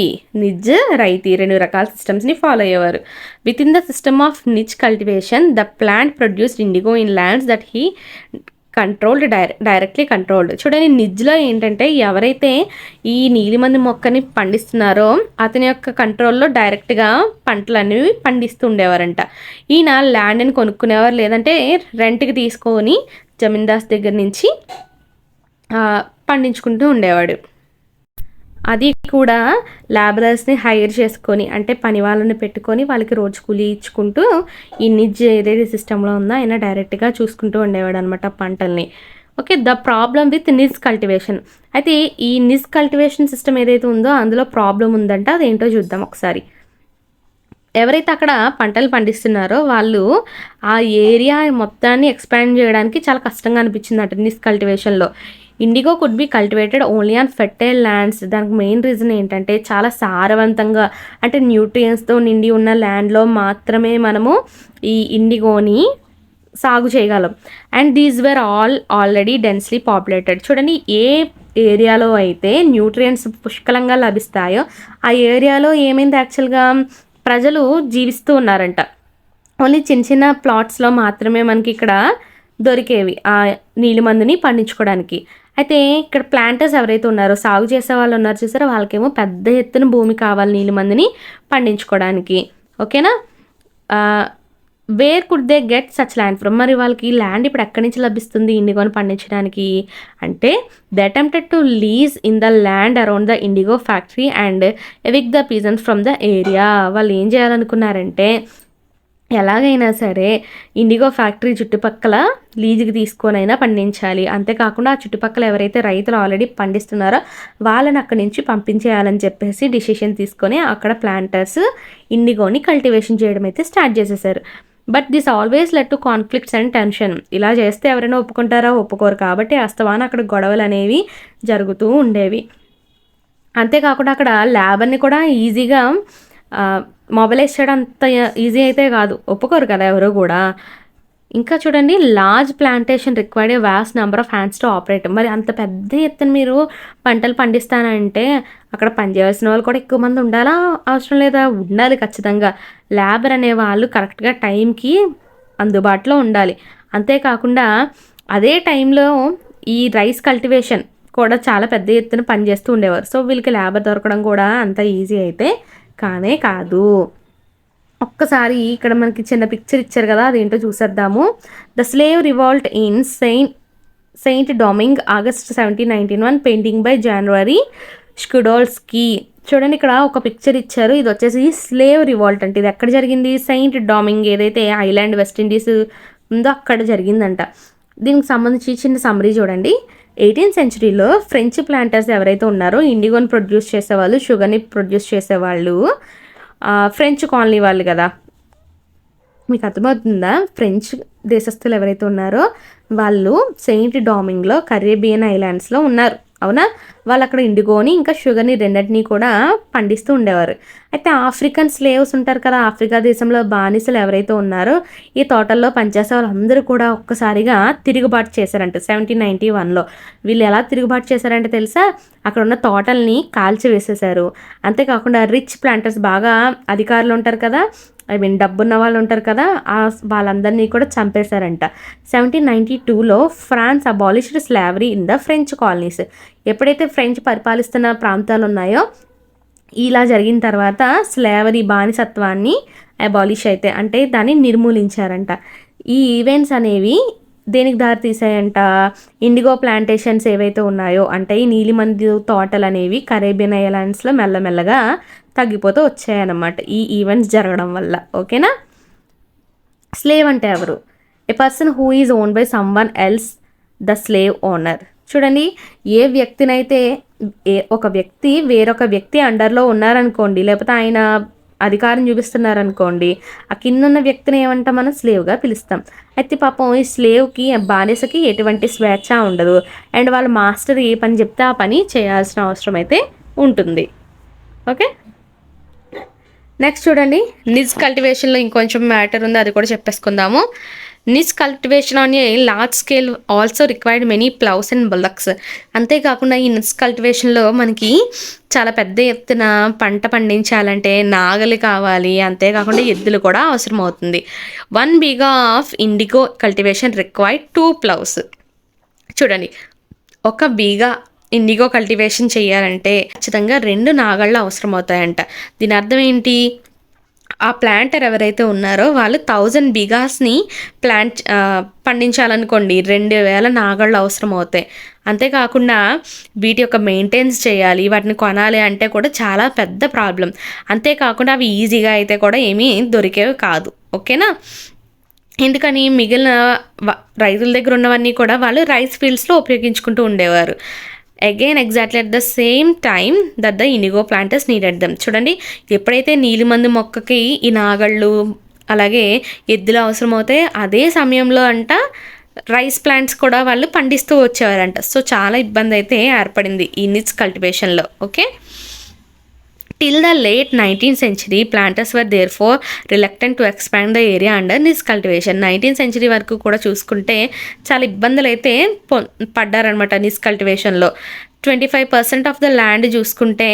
నిజ్, రైతీ 2 రకాల సిస్టమ్స్ని ఫాలో అయ్యేవారు. Within the system of nij cultivation the plant produced indigo in lands that he controlled, directly controlled. చూడండి నిజ్లో ఏంటంటే ఎవరైతే ఈ నీలిమంది మొక్కని పండిస్తున్నారో అతని యొక్క కంట్రోల్లో డైరెక్ట్గా పంటలు అనేవి పండిస్తూ ఉండేవారంట. ఈయన ల్యాండ్ని కొనుక్కునేవారు, లేదంటే రెంట్కి తీసుకొని జమీందాస్ దగ్గర నుంచి పండించుకుంటూ ఉండేవాడు. అది కూడా లేబరర్స్ని హైర్ చేసుకొని, అంటే పని వాళ్ళని పెట్టుకొని వాళ్ళకి రోజు కూలీ ఇచ్చుకుంటూ ఈ నిజ్ ఏదైతే సిస్టంలో ఉందో ఆయన డైరెక్ట్గా చూసుకుంటూ ఉండేవాడు అనమాట పంటల్ని. Okay, the problem with nij cultivation. అయితే ఈ నిజ్ కల్టివేషన్ సిస్టమ్ ఏదైతే ఉందో అందులో ప్రాబ్లం ఉందంట. అదేంటో చూద్దాం ఒకసారి. ఎవరైతే అక్కడ పంటలు పండిస్తున్నారో వాళ్ళు ఆ ఏరియా మొత్తాన్ని ఎక్స్పాండ్ చేయడానికి చాలా కష్టంగా అనిపించిందంట నిజ్ కల్టివేషన్లో. Indigo could be cultivated only on fertile lands. దానికి మెయిన్ రీజన్ ఏంటంటే చాలా సారవంతంగా, అంటే న్యూట్రియంట్స్తో నిండి ఉన్న ల్యాండ్లో మాత్రమే మనము ఈ ఇండిగోని సాగు చేయగలం. And these were already densely populated. చూడండి ఏ ఏరియాలో అయితే న్యూట్రియంట్స్ పుష్కలంగా లభిస్తాయో ఆ ఏరియాలో ఏమైంది, యాక్చువల్గా ప్రజలు జీవిస్తూ ఉన్నారంట. ఓన్లీ చిన్న చిన్న ప్లాట్స్లో మాత్రమే మనకి ఇక్కడ దొరికేవి ఆ నీలిమందుని పండించుకోవడానికి. అయితే ఇక్కడ ప్లాంటర్స్ ఎవరైతే ఉన్నారో, సాగు చేసే వాళ్ళు ఉన్నారు చూసారో, వాళ్ళకేమో పెద్ద ఎత్తున భూమి కావాలి నీలిమందుని పండించుకోవడానికి. ఓకేనా, where could they get such land from? మరి వాళ్ళకి ల్యాండ్ ఇప్పుడు ఎక్కడి నుంచి లభిస్తుంది ఇండిగోని పండించడానికి అంటే, they attempted to lease in the land around the indigo factory and evict the peasants from the area. వాళ్ళు ఏం చేయాలనుకున్నారంటే, ఎలాగైనా సరే ఇండిగో ఫ్యాక్టరీ చుట్టుపక్కల లీజుకి తీసుకొనైనా పండించాలి. అంతేకాకుండా ఆ చుట్టుపక్కల ఎవరైతే రైతులు ఆల్రెడీ పండిస్తున్నారో వాళ్ళని అక్కడి నుంచి పంపించేయాలని చెప్పేసి డిసిషన్ తీసుకొని అక్కడ ప్లాంటర్స్ ఇండిగోని కల్టివేషన్ చేయడం అయితే స్టార్ట్ చేసేసారు. But this always led to conflicts and tension. ఇలా చేస్తే ఎవరైనా ఒప్పుకుంటారో ఒప్పుకోరు, కాబట్టి వాస్తవాన అక్కడ గొడవలు అనేవి జరుగుతూ ఉండేవి. అంతేకాకుండా అక్కడ లేబర్ని కూడా ఈజీగా మొబైలైజ్ చేయడం అంత ఈజీ అయితే కాదు, ఒప్పుకోరు కదా ఎవరు కూడా. ఇంకా చూడండి, large plantation required a vast number of hands to operate. మరి అంత పెద్ద ఎత్తున మీరు పంటలు పండిస్తానంటే అక్కడ పనిచేయాల్సిన వాళ్ళు కూడా ఎక్కువ మంది ఉండాలా అవసరం లేదా? ఉండాలి ఖచ్చితంగా. లేబర్ అనే వాళ్ళు కరెక్ట్గా టైంకి అందుబాటులో ఉండాలి. అంతేకాకుండా అదే టైంలో ఈ రైస్ కల్టివేషన్ కూడా చాలా పెద్ద ఎత్తున పనిచేస్తూ ఉండేవారు. సో వీళ్ళకి లేబర్ దొరకడం కూడా అంత ఈజీ అయితే కానే కాదు. ఒక్కసారి ఇక్కడ మనకి చిన్న పిక్చర్ ఇచ్చారు కదా, అదేంటో చూసేద్దాము. The slave revolt in Saint Domingue August 1791, painting by January Suchodolski. చూడండి ఇక్కడ ఒక పిక్చర్ ఇచ్చారు, ఇది వచ్చేసి స్లేవ్ రివాల్ట్ అంటే ఇది ఎక్కడ జరిగింది? సెయింట్ డొమింగ్ ఏదైతే ఐలాండ్ వెస్ట్ ఇండీస్ ఉందో అక్కడ జరిగిందంట. దీనికి సంబంధించి చిన్న సమ్మరీ చూడండి. 18th centuryలో ఫ్రెంచ్ ప్లాంటర్స్ ఎవరైతే ఉన్నారో ఇండిగోని ప్రొడ్యూస్ చేసేవాళ్ళు, షుగర్ని ప్రొడ్యూస్ చేసేవాళ్ళు ఫ్రెంచ్ కాలనీ వాళ్ళు కదా. మీకు అర్థమవుతుందా? ఫ్రెంచ్ దేశస్తులు ఎవరైతే ఉన్నారో వాళ్ళు సెయింట్ డొమింగ్లో కరేబియన్ ఐలాండ్స్లో ఉన్నారు, అవునా? వాళ్ళు అక్కడ ఇండిగోని ఇంకా షుగర్ని రెండింటినీ కూడా పండిస్తూ ఉండేవారు. అయితే ఆఫ్రికన్ స్లేవ్స్ ఉంటారు కదా, ఆఫ్రికా దేశంలో బానిసలు ఎవరైతే ఉన్నారో ఈ తోటల్లో పనిచేసే వాళ్ళందరూ కూడా ఒక్కసారిగా తిరుగుబాటు చేశారంట 1791లో. వీళ్ళు ఎలా తిరుగుబాటు చేశారంటే తెలుసా? అక్కడ ఉన్న తోటల్ని కాల్చివేసేశారు. అంతేకాకుండా రిచ్ ప్లాంటర్స్, బాగా అధికారులు ఉంటారు కదా, డబ్బున్న వాళ్ళు ఉంటారు కదా, వాళ్ళందరినీ కూడా చంపేశారంట. 1792లో France abolished slavery in the French colonies. ఎప్పుడైతే ఫ్రెంచ్ పరిపాలిస్తున్న ప్రాంతాలు ఉన్నాయో ఇలా జరిగిన తర్వాత స్లేవరీ బానిసత్వాన్ని అబాలిష్ అయితే అంటే దాన్ని నిర్మూలించారంట. ఈ ఈవెంట్స్ అనేవి దేనికి దారి తీసాయంట, ఇండిగో ప్లాంటేషన్స్ ఏవైతే ఉన్నాయో అంటే ఈ నీలిమందు తోటలు అనేవి కరేబియన్ ఐలాండ్స్లో మెల్లమెల్లగా తగ్గిపోతూ వచ్చాయన్నమాట ఈ ఈవెంట్స్ జరగడం వల్ల. ఓకేనా. స్లేవ్ అంటే ఎవరు? A person who is own by someone else the slave owner. చూడండి, ఏ వ్యక్తినైతే ఒక వ్యక్తి వేరొక వ్యక్తి అండర్లో ఉన్నారనుకోండి, లేకపోతే ఆయన అధికారం చూపిస్తున్నారనుకోండి, ఆ కింద ఉన్న వ్యక్తిని ఏమంటాం మనం? స్లేవ్గా పిలుస్తాం. అయితే పాపం ఈ స్లేవ్కి బానిసకి ఎటువంటి స్వేచ్ఛ ఉండదు, అండ్ వాళ్ళ మాస్టర్ ఏ పని చెప్తే ఆ పని చేయాల్సిన అవసరం అయితే ఉంటుంది. ఓకే. నెక్స్ట్ చూడండి, నిజ్ కల్టివేషన్లో ఇంకొంచెం మ్యాటర్ ఉంది, అది కూడా చెప్పేసుకుందాము. Nij cultivation on a large scale also required many ploughs and bullocks. అంతేకాకుండా ఈ నిజ్ కల్టివేషన్లో మనకి చాలా పెద్ద ఎత్తున పంట పండించాలంటే నాగలి కావాలి, అంతేకాకుండా ఎద్దులు కూడా అవసరం అవుతుంది. 1 బీగా of IndiGo cultivation required 2 ploughs. చూడండి, 1 బీగా ఇండిగో కల్టివేషన్ చేయాలంటే ఖచ్చితంగా 2 నాగళ్ళు అవసరం అవుతాయంట. దీని అర్థం ఏంటి? ఆ ప్లాంటర్ ఎవరైతే ఉన్నారో వాళ్ళు 1000 బిగాస్ని పండించాలనుకోండి, 2000 నాగళ్ళు అవసరం అవుతాయి. అంతేకాకుండా వీటి యొక్క మెయింటెన్స్ చేయాలి, వాటిని కొనాలి అంటే కూడా చాలా పెద్ద ప్రాబ్లం. అంతేకాకుండా అవి ఈజీగా అయితే కూడా ఏమీ దొరికేవి కాదు. ఓకేనా. ఎందుకని? మిగిలిన రైతుల దగ్గర ఉన్నవన్నీ కూడా వాళ్ళు రైస్ ఫీల్డ్స్లో ఉపయోగించుకుంటూ ఉండేవారు. Again exactly at the same time that the IndiGo planters needed them. చూడండి, ఎప్పుడైతే నీలిమందు మొక్కకి ఈ నాగళ్ళు అలాగే ఎద్దులు అవసరం అవుతాయి, అదే సమయంలో అంట రైస్ ప్లాంట్స్ కూడా వాళ్ళు పండిస్తూ వచ్చేవారంట. సో చాలా ఇబ్బంది అయితే ఏర్పడింది ఈ నిజ్ కల్టివేషన్లో. Okay. Till the late 19th century, planters were therefore reluctant to expand the area under niche cultivation. 19th century వరకు కూడా చూసుకుంటే చాలా ఇబ్బందులు అయితే పడ్డారనమాట నిజ్ కల్టివేషన్లో. 25% ఆఫ్ ద ల్యాండ్ చూసుకుంటే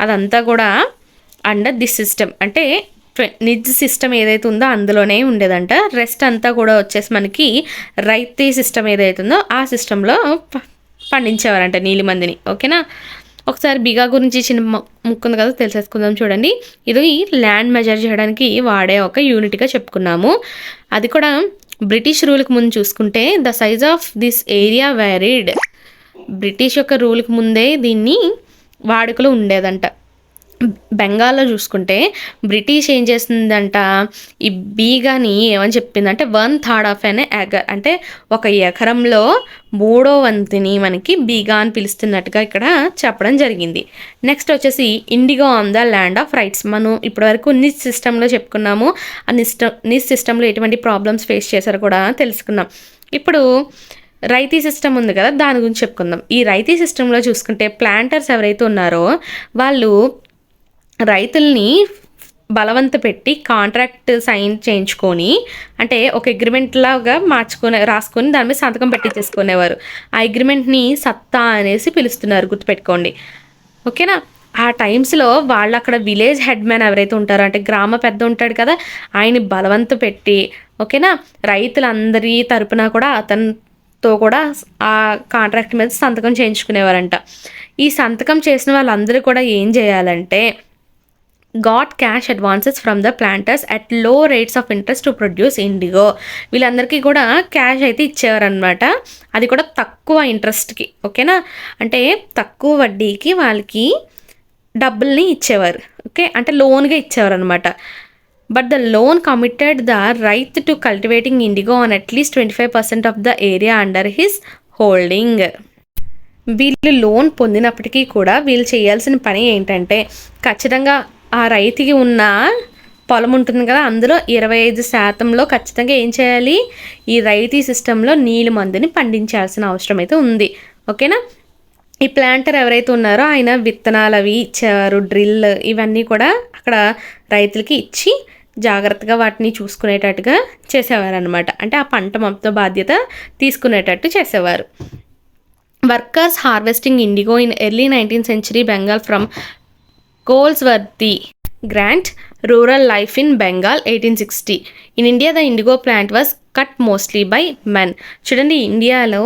అదంతా కూడా అండర్ దిస్ సిస్టమ్, అంటే నిజ్ సిస్టమ్ ఏదైతే ఉందో అందులోనే ఉండేదంట. రెస్ట్ అంతా కూడా వచ్చేసి మనకి రైతీ సిస్టమ్ ఏదైతే ఉందో ఆ సిస్టంలో పండించేవారంట నీలిమందిని. ఓకేనా. ఒకసారి బిగా గురించి చిన్న ముక్కుంది కదా, తెలిసేసుకుందాం. చూడండి, ఇది ల్యాండ్ మెజర్ చేయడానికి వాడే ఒక యూనిట్గా చెప్పుకున్నాము. అది కూడా బ్రిటిష్ రూల్కి ముందు చూసుకుంటే the size of this area varied. British యొక్క రూల్కి ముందే దీన్ని వాడుకలో ఉండేదంట. బెంగాల్లో చూసుకుంటే బ్రిటిష్ ఏం చేస్తుందంట, ఈ బీగాని ఏమని చెప్పిందంటే 1/3 ఆఫ్ అన్ ఎకర్, అంటే 1 ఎకరంలో 3వ వంతుని మనకి బీగా అని పిలుస్తున్నట్టుగా ఇక్కడ చెప్పడం జరిగింది. నెక్స్ట్ వచ్చేసి IndiGo on the land of rights. మనం ఇప్పటివరకు నిజ్ సిస్టంలో చెప్పుకున్నాము. ఆ నిజ్ సిస్టంలో ఎటువంటి ప్రాబ్లమ్స్ ఫేస్ చేశారో కూడా తెలుసుకున్నాం. ఇప్పుడు రైతీ సిస్టమ్ ఉంది కదా, దాని గురించి చెప్పుకుందాం. ఈ రైతీ సిస్టంలో చూసుకుంటే ప్లాంటర్స్ ఎవరైతే ఉన్నారో వాళ్ళు రైతుల్ని బలవంత పెట్టి కాంట్రాక్ట్ సైన్ చేయించుకొని, అంటే ఒక అగ్రిమెంట్ లాగా రాసుకొని దాని మీద సంతకం పెట్టించేసుకునేవారు. ఆ అగ్రిమెంట్ని సత్తా అనేసి పిలుస్తున్నారు, గుర్తుపెట్టుకోండి. ఓకేనా. ఆ టైమ్స్లో వాళ్ళు అక్కడ విలేజ్ హెడ్ మ్యాన్ ఎవరైతే ఉంటారో, అంటే గ్రామ పెద్ద ఉంటాడు కదా, ఆయన్ని బలవంత పెట్టి, ఓకేనా, రైతులందరి తరపున కూడా అతనితో కూడా ఆ కాంట్రాక్ట్ మీద సంతకం చేయించుకునేవారంట. ఈ సంతకం చేసిన వాళ్ళందరూ కూడా ఏం చేయాలంటే got cash advances from the planters at low rates of interest to produce indigo. వీళ్ళందరికీ కూడా క్యాష్ అయితే ఇచ్చేవారనమాట, అది కూడా తక్కువ ఇంట్రెస్ట్కి. ఓకేనా. అంటే తక్కువ వడ్డీకి వాళ్ళకి డబ్బుల్ని ఇచ్చేవారు. ఓకే, అంటే లోన్గా ఇచ్చేవారు అనమాట. But the loan committed the right to cultivating IndiGo on at least 25% of the area under his holding. వీళ్ళు లోన్ పొందినప్పటికీ కూడా వీళ్ళు చేయాల్సిన పని ఏంటంటే ఖచ్చితంగా ఆ రైతుకి ఉన్న పొలం ఉంటుంది కదా, అందులో 25% ఖచ్చితంగా ఏం చేయాలి, ఈ రైతీ సిస్టంలో నీలిమందుని పండించాల్సిన అవసరం అయితే ఉంది. ఓకేనా. ఈ ప్లాంటర్ ఎవరైతే ఉన్నారో ఆయన విత్తనాలు అవి ఇచ్చేవారు, డ్రిల్ ఇవన్నీ కూడా అక్కడ రైతులకి ఇచ్చి జాగ్రత్తగా వాటిని చూసుకునేటట్టుగా చేసేవారు అనమాట. అంటే ఆ పంట మొత్తం బాధ్యత తీసుకునేటట్టు చేసేవారు. Workers harvesting IndiGo in early 19th century Bengal from Goldsworthy Grant, Rural Life in Bengal 1860. In India, the indigo plant was cut mostly by men. చూడండి, ఇండియాలో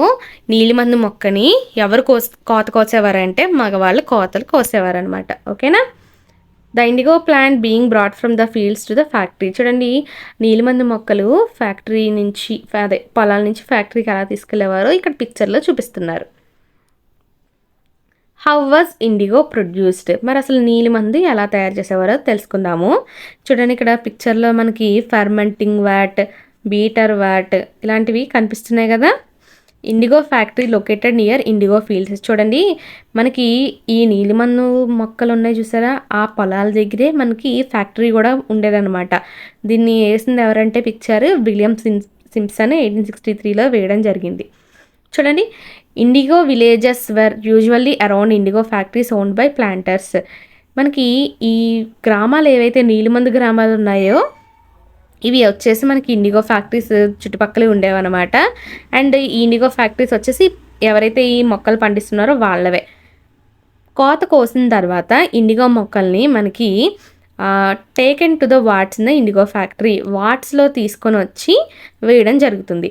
నీలిమందు మొక్కని ఎవరు కోత కోసేవారంటే మగవాళ్ళు కోతలు కోసేవారు అనమాట. ఓకేనా. The indigo plant being brought from the fields to the factory. చూడండి, నీలిమందు మొక్కలు ఫ్యాక్టరీ నుంచి అదే పొలాల నుంచి ఫ్యాక్టరీకి ఎలా తీసుకెళ్లేవారో ఇక్కడ పిక్చర్లో చూపిస్తున్నారు. How was IndiGo produced? మరి అసలు నీలిమందు ఎలా తయారు చేసేవారో తెలుసుకుందాము. చూడండి, ఇక్కడ పిక్చర్లో మనకి ఫర్మెంటింగ్ వ్యాట్, బీటర్ వ్యాట్ ఇలాంటివి కనిపిస్తున్నాయి కదా. IndiGo factory located near IndiGo fields. చూడండి, మనకి ఈ నీలిమన్ను మొక్కలు ఉన్నాయి చూసారా, ఆ పొలాల దగ్గరే మనకి ఫ్యాక్టరీ కూడా ఉండేదన్నమాట. దీన్ని వేసింది ఎవరంటే పిక్చర్ విలియం సింప్సన్ 1863లో వేయడం జరిగింది. చూడండి, IndiGo villages were usually around IndiGo factories owned by planters. మనకి ఈ గ్రామాలు ఏవైతే నీలిమందు గ్రామాలు ఉన్నాయో ఇవి వచ్చేసి మనకి ఇండిగో ఫ్యాక్టరీస్ చుట్టుపక్కలే ఉండేవన్నమాట. అండ్ ఈ ఇండిగో ఫ్యాక్టరీస్ వచ్చేసి ఎవరైతే ఈ మొక్కలు పండిస్తున్నారో వాళ్ళవే. కోత కోసిన తర్వాత ఇండిగో మొక్కల్ని మనకి taken to the vats in the indigo factory, వాట్స్లో తీసుకొని వచ్చి వేయడం జరుగుతుంది.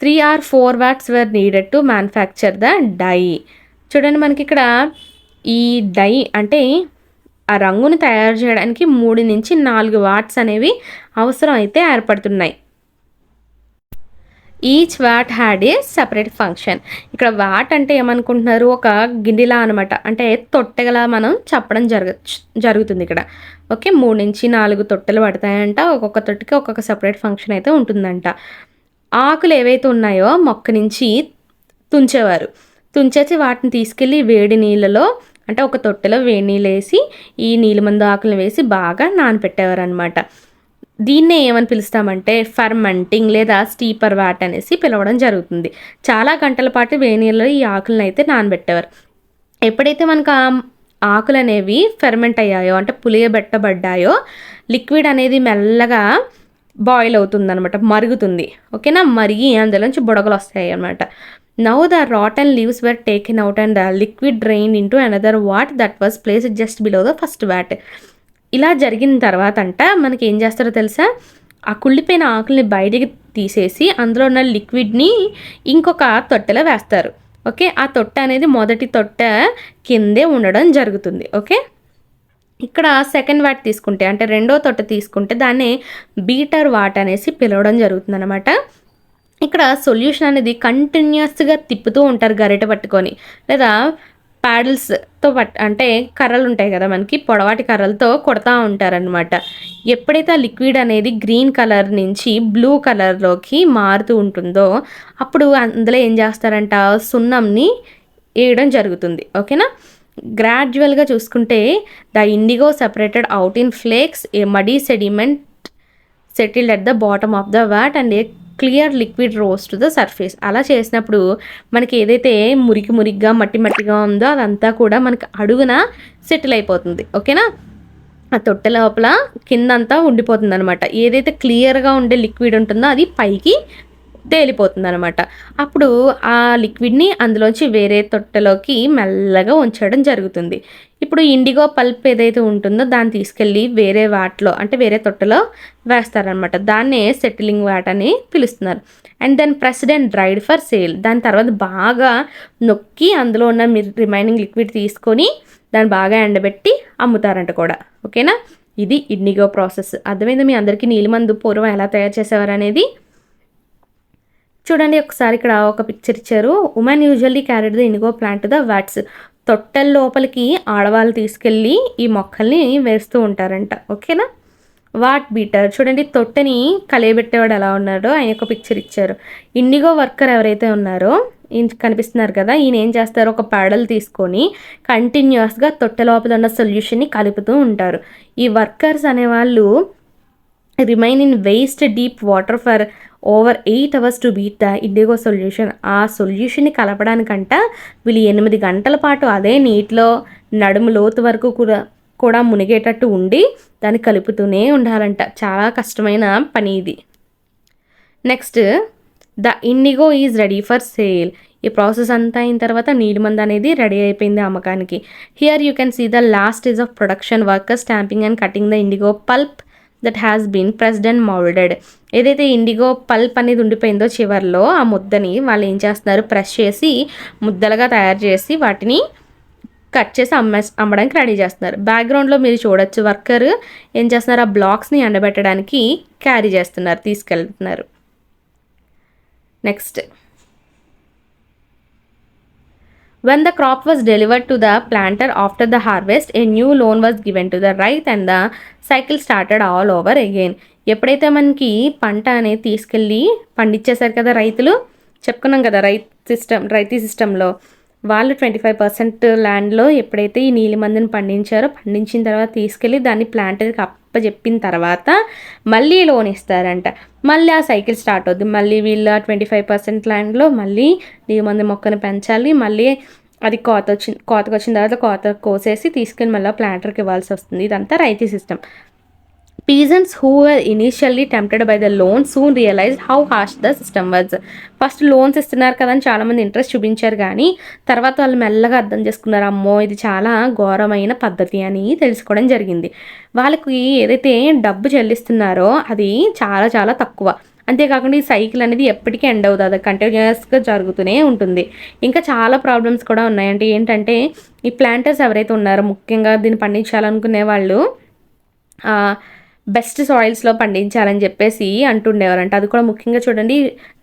3 or 4 vats were needed to manufacture the dye. చూడండి, మనకి ఇక్కడ ఈ డై అంటే ఆ రంగుని తయారు చేయడానికి 3 నుంచి 4 వాట్స్ అనేవి అవసరం అయితే ఏర్పడుతున్నాయి. Each what had a separate function. ఇక్కడ వాట్ అంటే ఏమనుకుంటున్నారు, ఒక గిన్నెలా అనమాట, అంటే తొట్టెగలా మనం చెప్పడం జరుగుతుంది ఇక్కడ. ఓకే, 3 నుంచి 4 తొట్టెలు పడతాయంట. ఒక్కొక్క తొట్టెకి ఒక్కొక్క సపరేట్ ఫంక్షన్ అయితే ఉంటుందంట. ఆకులు ఏవైతే ఉన్నాయో మొక్క నుంచి తుంచేవారు, తుంచేసి వాటిని తీసుకెళ్ళి వేడి నీళ్ళలో అంటే ఒక తొట్టెలో వేడి నీళ్ళు వేసి ఈ నీలిమందు ఆకులను వేసి బాగా నానపెట్టేవారు అనమాట. దీన్నే ఏమని పిలుస్తామంటే ఫర్మెంటింగ్ లేదా స్టీపర్ వాట్ అనేసి పిలవడం జరుగుతుంది. చాలా గంటల పాటు వేడి నీళ్ళలో ఈ ఆకులను అయితే నానబెట్టేవారు. ఎప్పుడైతే మనకు ఆ ఆకులు అనేవి ఫెర్మెంట్ అయ్యాయో అంటే పులియబెట్టబడ్డాయో లిక్విడ్ అనేది మెల్లగా బాయిల్ అవుతుందన్నమాట, మరుగుతుంది. ఓకేనా, మరిగి అందులోంచి బుడగలు వస్తాయి అన్నమాట. Now the rotten leaves were taken out and the liquid drain into another what that was placed just below the first what. ఇలా జరిగిన తర్వాత అంట మనకి ఏం చేస్తారో తెలుసా, ఆ కుళ్ళిపోయిన ఆకుల్ని బయటికి తీసేసి అందులో ఉన్న లిక్విడ్ని ఇంకొక తొట్టెలో వేస్తారు. ఓకే, ఆ తొట్టె అనేది మొదటి తొట్టె కిందే ఉండడం జరుగుతుంది. ఓకే, ఇక్కడ సెకండ్ వాట్ తీసుకుంటే అంటే రెండో తొట్టె తీసుకుంటే దాన్ని బీటర్ వాట్ అనేసి పిలవడం జరుగుతుంది అనమాట. ఇక్కడ సొల్యూషన్ అనేది కంటిన్యూస్గా తిప్పుతూ ఉంటారు గరిటె పట్టుకొని, లేదా ప్యాడిల్స్తో అంటే కర్రలు ఉంటాయి కదా మనకి, పొడవాటి కర్రలతో కొడతా ఉంటారనమాట. ఎప్పుడైతే ఆ లిక్విడ్ అనేది గ్రీన్ కలర్ నుంచి బ్లూ కలర్లోకి మారుతూ ఉంటుందో అప్పుడు అందులో ఏం చేస్తారంట, సున్నంని వేయడం జరుగుతుంది. ఓకేనా, గ్రాడ్యువల్గా చూసుకుంటే the indigo separated out in flakes, a muddy sediment settled at the bottom of the vat and a clear liquid rose to the surface. అలా చేసినప్పుడు మనకి ఏదైతే మురికిగా మట్టిగా ఉందో అదంతా కూడా మనకి అడుగున సెటిల్ అయిపోతుంది. ఓకేనా, ఆ తొట్టె లోపల కిందంతా ఉండిపోతుంది అనమాట. ఏదైతే క్లియర్గా ఉండే లిక్విడ్ ఉంటుందో అది పైకి తేలిపోతుంది అనమాట. అప్పుడు ఆ లిక్విడ్ని అందులోంచి వేరే తొట్టెలోకి మెల్లగా ఉంచడం జరుగుతుంది. ఇప్పుడు ఇండిగో పల్ప్ ఏదైతే ఉంటుందో దాన్ని తీసుకెళ్ళి వేరే వాట్లో అంటే వేరే తొట్టెలో వేస్తారనమాట. దాన్నే సెటిలింగ్ వాట్ అని పిలుస్తున్నారు. And then pressed and dried for sale. దాని తర్వాత బాగా నొక్కి అందులో ఉన్న రిమైనింగ్ లిక్విడ్ తీసుకొని దాన్ని బాగా ఎండబెట్టి అమ్ముతారంట కూడా. ఓకేనా, ఇది ఇండిగో ప్రాసెస్. అర్థమైందా మీ అందరికీ నీలిమందు పూర్వం ఎలా తయారు చేసేవారు అనేది? చూడండి, ఒకసారి ఇక్కడ ఒక పిక్చర్ ఇచ్చారు. Women usually carried the indigo plant the vats. తొట్టెల లోపలికి ఆడవాళ్ళు తీసుకెళ్ళి ఈ మొక్కల్ని వేస్తూ ఉంటారంట. ఓకేనా, వాట్ బీటర్. చూడండి, తొట్టెని కలియబెట్టేవాడు ఎలా ఉన్నాడో ఆయన ఒక పిక్చర్ ఇచ్చారు. ఇండిగో వర్కర్ ఎవరైతే ఉన్నారో ఈయన కనిపిస్తున్నారు కదా, ఈయన ఏం చేస్తారు, ఒక ప్యాడల్ తీసుకొని కంటిన్యూస్గా తొట్టె లోపల ఉన్న సొల్యూషన్ని కలుపుతూ ఉంటారు. ఈ వర్కర్స్ అనేవాళ్ళు remain in waste deep water for over 8 hours to beat the IndiGo solution. ఆ సొల్యూషన్ని కలపడానికంట వీళ్ళు 8 గంటల పాటు అదే నీటిలో నడుము లోతు వరకు కూడా మునిగేటట్టు ఉండి దాన్ని కలుపుతూనే ఉండాలంట. చాలా కష్టమైన పని ఇది. Next, the indigo is ready for sale. ఈ ప్రాసెస్ అంతా అయిన తర్వాత నీలిమందు అనేది రెడీ అయిపోయింది అమ్మకానికి. Here you can see the last stage of production, worker stamping and cutting the indigo pulp that has been pressed and moulded. ఏదైతే indigo pulp అనేది ఉండిపోయిందో చివర్లో ఆ ముద్దని వాళ్ళు ఏం చేస్తున్నారు, ప్రెస్ చేసి ముద్దలుగా తయారు చేసి వాటిని కట్ చేసి అమ్మడానికి రెడీ చేస్తున్నారు. బ్యాక్గ్రౌండ్లో మీరు చూడొచ్చు వర్కర్ ఏం చేస్తున్నారు, ఆ బ్లాక్స్ని ఎండబెట్టడానికి క్యారీ చేస్తున్నారు, తీసుకెళ్తున్నారు. Next, when the crop was delivered to the planter after the harvest, a new loan was given to the right and the cycle started all over again. ఎప్పుడైతే మనకి పంట అనేది తీసుకెళ్ళి పండించేశారు కదా రైతులు, చెప్పుకున్నాం కదా రైతీ సిస్టంలో వాళ్ళు 25% ల్యాండ్లో ఎప్పుడైతే ఈ నీలిమందుని పండించారో, పండించిన తర్వాత తీసుకెళ్ళి దాన్ని ప్లాంటర్కి అప్పచెప్పిన తర్వాత మళ్ళీ లోన్ ఇస్తారంట. మళ్ళీ ఆ సైకిల్ స్టార్ట్ అవుద్ది. మళ్ళీ వీళ్ళ 25% ల్యాండ్లో మళ్ళీ నీలిమందు మొక్కను పెంచాలి. మళ్ళీ అది కోతకు వచ్చిన తర్వాత కోత కోసేసి తీసుకెళ్ళి మళ్ళీ ప్లాంటర్కి ఇవ్వాల్సి వస్తుంది. ఇదంతా రైతీ system. Peasants who were initially tempted by the loan soon realized how harsh the system was. First loans ఇస్తున్నారు కదా అని చాలామంది ఇంట్రెస్ట్ చూపించారు, కానీ తర్వాత వాళ్ళు మెల్లగా అర్థం చేసుకున్నారు, అమ్మో ఇది చాలా ఘోరమైన పద్ధతి అని తెలుసుకోవడం జరిగింది. వాళ్ళకి ఏదైతే డబ్బు చెల్లిస్తున్నారో అది చాలా చాలా తక్కువ. అంతేకాకుండా ఈ సైకిల్ అనేది ఎప్పటికీ ఎండ్ అవుతుంది, అది కంటిన్యూస్గా జరుగుతూనే ఉంటుంది. ఇంకా చాలా ప్రాబ్లమ్స్ కూడా ఉన్నాయంటే ఏంటంటే, ఈ ప్లాంటర్స్ ఎవరైతే ఉన్నారో ముఖ్యంగా దీన్ని పండించాలనుకునే వాళ్ళు బెస్ట్ సాయిల్స్లో పండించాలని చెప్పేసి అంటుండేవారంట. అది కూడా ముఖ్యంగా చూడండి,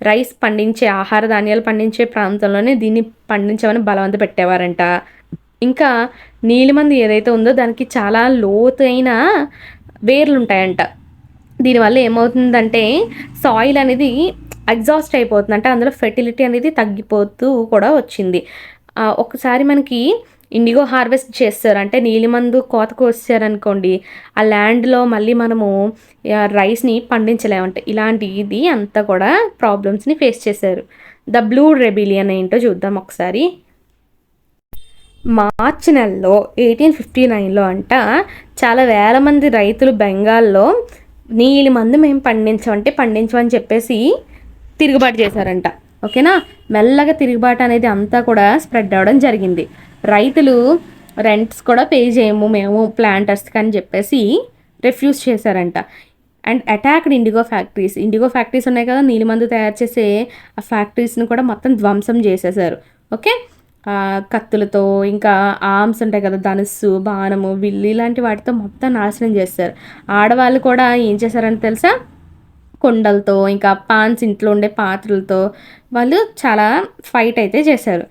రైస్ పండించే, ఆహార ధాన్యాలు పండించే ప్రాంతంలోనే దీన్ని పండించమని బలవంత పెట్టేవారంట. ఇంకా నీలిమందు ఏదైతే ఉందో దానికి చాలా లోతైన వేర్లు ఉంటాయంట. దీనివల్ల ఏమవుతుందంటే సాయిల్ అనేది ఎగ్జాస్ట్ అయిపోతుంది, అంటే అందులో ఫెర్టిలిటీ అనేది తగ్గిపోతూ కూడా వచ్చింది. ఒకసారి మనకి ఇండిగో హార్వెస్ట్ చేస్తారు, అంటే నీలిమందు కోతకు వచ్చారనుకోండి, ఆ ల్యాండ్లో మళ్ళీ మనము రైస్ని పండించలేమంటే ఇది అంతా కూడా ప్రాబ్లమ్స్ని ఫేస్ చేశారు. ద బ్లూ రెబిలియన్ ఏంటో చూద్దాం ఒకసారి. మార్చి నెలలో 1859లో అంట చాలా వేల మంది రైతులు బెంగాల్లో నీలిమందు మేము పండించమని చెప్పేసి తిరుగుబాటు చేశారంట. ఓకేనా, మెల్లగా తిరుగుబాటు అనేది అంతా కూడా స్ప్రెడ్ అవ్వడం జరిగింది. రైతులు రెంట్స్ కూడా పే చేయము మేము ప్లాంటర్స్కి అని చెప్పేసి రిఫ్యూజ్ చేశారంట. అండ్ అటాక్డ్ ఇండిగో ఫ్యాక్టరీస్ ఉన్నాయి కదా, నీలిమందు తయారు చేసే ఆ ఫ్యాక్టరీస్ని కూడా మొత్తం ధ్వంసం చేసేసారు. ఓకే, కత్తులతో, ఇంకా ఆర్మ్స్ ఉంటాయి కదా, ధనుస్సు, బాణము, విల్లు, ఇలాంటి వాటితో మొత్తం నాశనం చేస్తారు. ఆడవాళ్ళు కూడా ఏం చేశారని తెలుసా, కొండలతో, ఇంకా పాన్స్, ఇంట్లో ఉండే పాత్రలతో వాళ్ళు చాలా ఫైట్ అయితే చేశారు.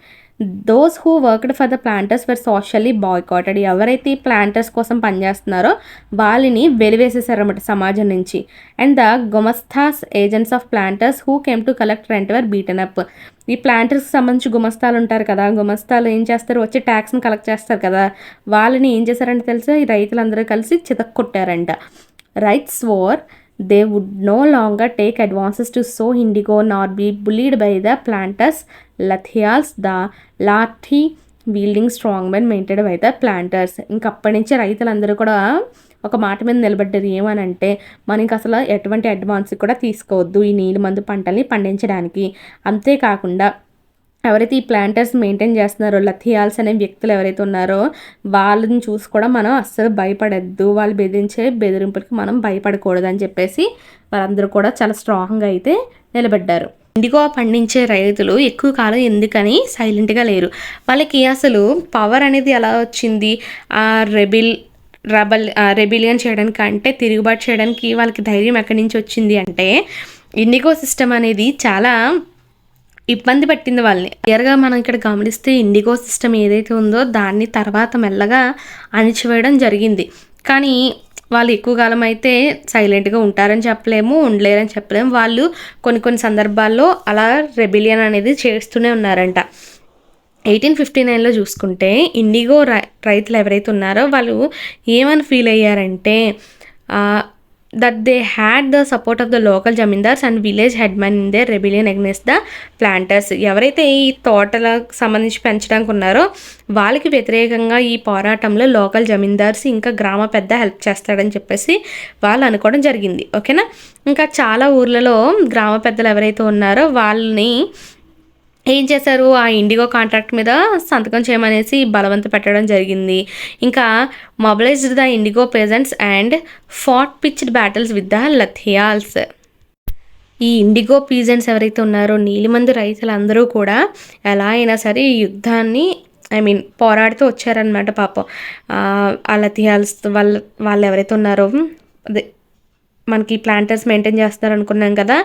Those who worked for the planters were socially boycotted. ఎవరైతే ప్లాంటర్స్ కోసం పనిచేస్తున్నారో వాళ్ళని వెలివేసేసారన్నమాట సమాజం నుంచి. And the gumastas agents of planters who came to collect rent were beaten up. ఈ ప్లాంటర్స్కి సంబంధించి గుమస్తాలు ఉంటారు కదా, గుమస్తాలు ఏం చేస్తారు, వచ్చి ట్యాక్స్ని కలెక్ట్ చేస్తారు కదా, వాళ్ళని ఏం చేశారంటే తెలుసా, ఈ రైతులందరూ కలిసి చితక్కొట్టారంట. Ryots swore they would no longer take advances to sow indigo nor be bullied by the planters. Lathials, the lathi wielding strongmen maintained by the planters. ఇంకప్పటి నుంచి రైతులందరూ కూడా ఒక మాట మీద నిలబడ్డారు, ఏమనంటే మనకి అసలు ఎటువంటి అడ్వాన్స్ కూడా తీసుకోవద్దు ఈ నీలిమందు పంటల్ని పండించడానికి. అంతేకాకుండా ఎవరైతే ఈ ప్లాంటర్స్ మెయింటైన్ చేస్తున్నారో, లథియాల్స్ అనే వ్యక్తులు ఎవరైతే ఉన్నారో వాళ్ళని చూసి కూడా మనం అస్సలు భయపడద్దు, వాళ్ళు బెదిరించే బెదిరింపులకి మనం భయపడకూడదు అని చెప్పేసి వాళ్ళందరూ కూడా చాలా స్ట్రాంగ్గా అయితే నిలబడ్డారు. ఇండిగో పండించే రైతులు ఎక్కువ కాలం ఎందుకని సైలెంట్గా లేరు, వాళ్ళకి అసలు పవర్ అనేది ఎలా వచ్చింది, ఆ రెబిలియన్ చేయడానికి, అంటే తిరుగుబాటు చేయడానికి వాళ్ళకి ధైర్యం ఎక్కడి నుంచి వచ్చింది అంటే, ఇండిగో సిస్టమ్ అనేది చాలా ఇబ్బంది పట్టింది వాళ్ళని. క్లియర్గా మనం ఇక్కడ గమనిస్తే ఇండిగో సిస్టమ్ ఏదైతే ఉందో దాన్ని తర్వాత మెల్లగా అణిచివేయడం జరిగింది. కానీ వాళ్ళు ఎక్కువ కాలం అయితే సైలెంట్గా ఉంటారని చెప్పలేము, ఉండలేరని చెప్పలేము. వాళ్ళు కొన్ని సందర్భాల్లో అలా రెబిలియన్ అనేది చేస్తూనే ఉన్నారంట. 1859లో చూసుకుంటే ఇండిగో రైతులు ఎవరైతే ఉన్నారో వాళ్ళు ఏమని ఫీల్ అయ్యారంటే, that they had the support of the local jamindars and village headmen in their rebellion against the planters. ఎవరైతే ఈ తోటలకు సంబంధించి పెంచడానికి ఉన్నారో వాళ్ళకి వ్యతిరేకంగా ఈ పోరాటంలో లోకల్ జమీందార్స్ ఇంకా గ్రామ పెద్ద హెల్ప్ చేస్తాడని చెప్పేసి వాళ్ళు అనుకోవడం జరిగింది. ఓకేనా, ఇంకా చాలా ఊర్లలో గ్రామ పెద్దలు ఎవరైతే ఉన్నారో వాళ్ళని ఏం చేశారు, ఆ ఇండిగో కాంట్రాక్ట్ మీద సంతకం చేయమనేసి బలవంత పెట్టడం జరిగింది. ఇంకా mobilised the indigo peasants and fought pitched battles with the lathiyals. ఈ ఇండిగో పీజెంట్స్ ఎవరైతే ఉన్నారో నీలిమందు రైతులందరూ కూడా ఎలా అయినా సరే ఈ యుద్ధాన్ని ఐ మీన్ పోరాడుతూ వచ్చారనమాట పాపం. అలతియాల్స్ వాళ్ళు ఎవరైతే ఉన్నారో అదే మనకి ప్లాంటర్స్ మెయింటైన్ చేస్తున్నారు అనుకున్నాం కదా,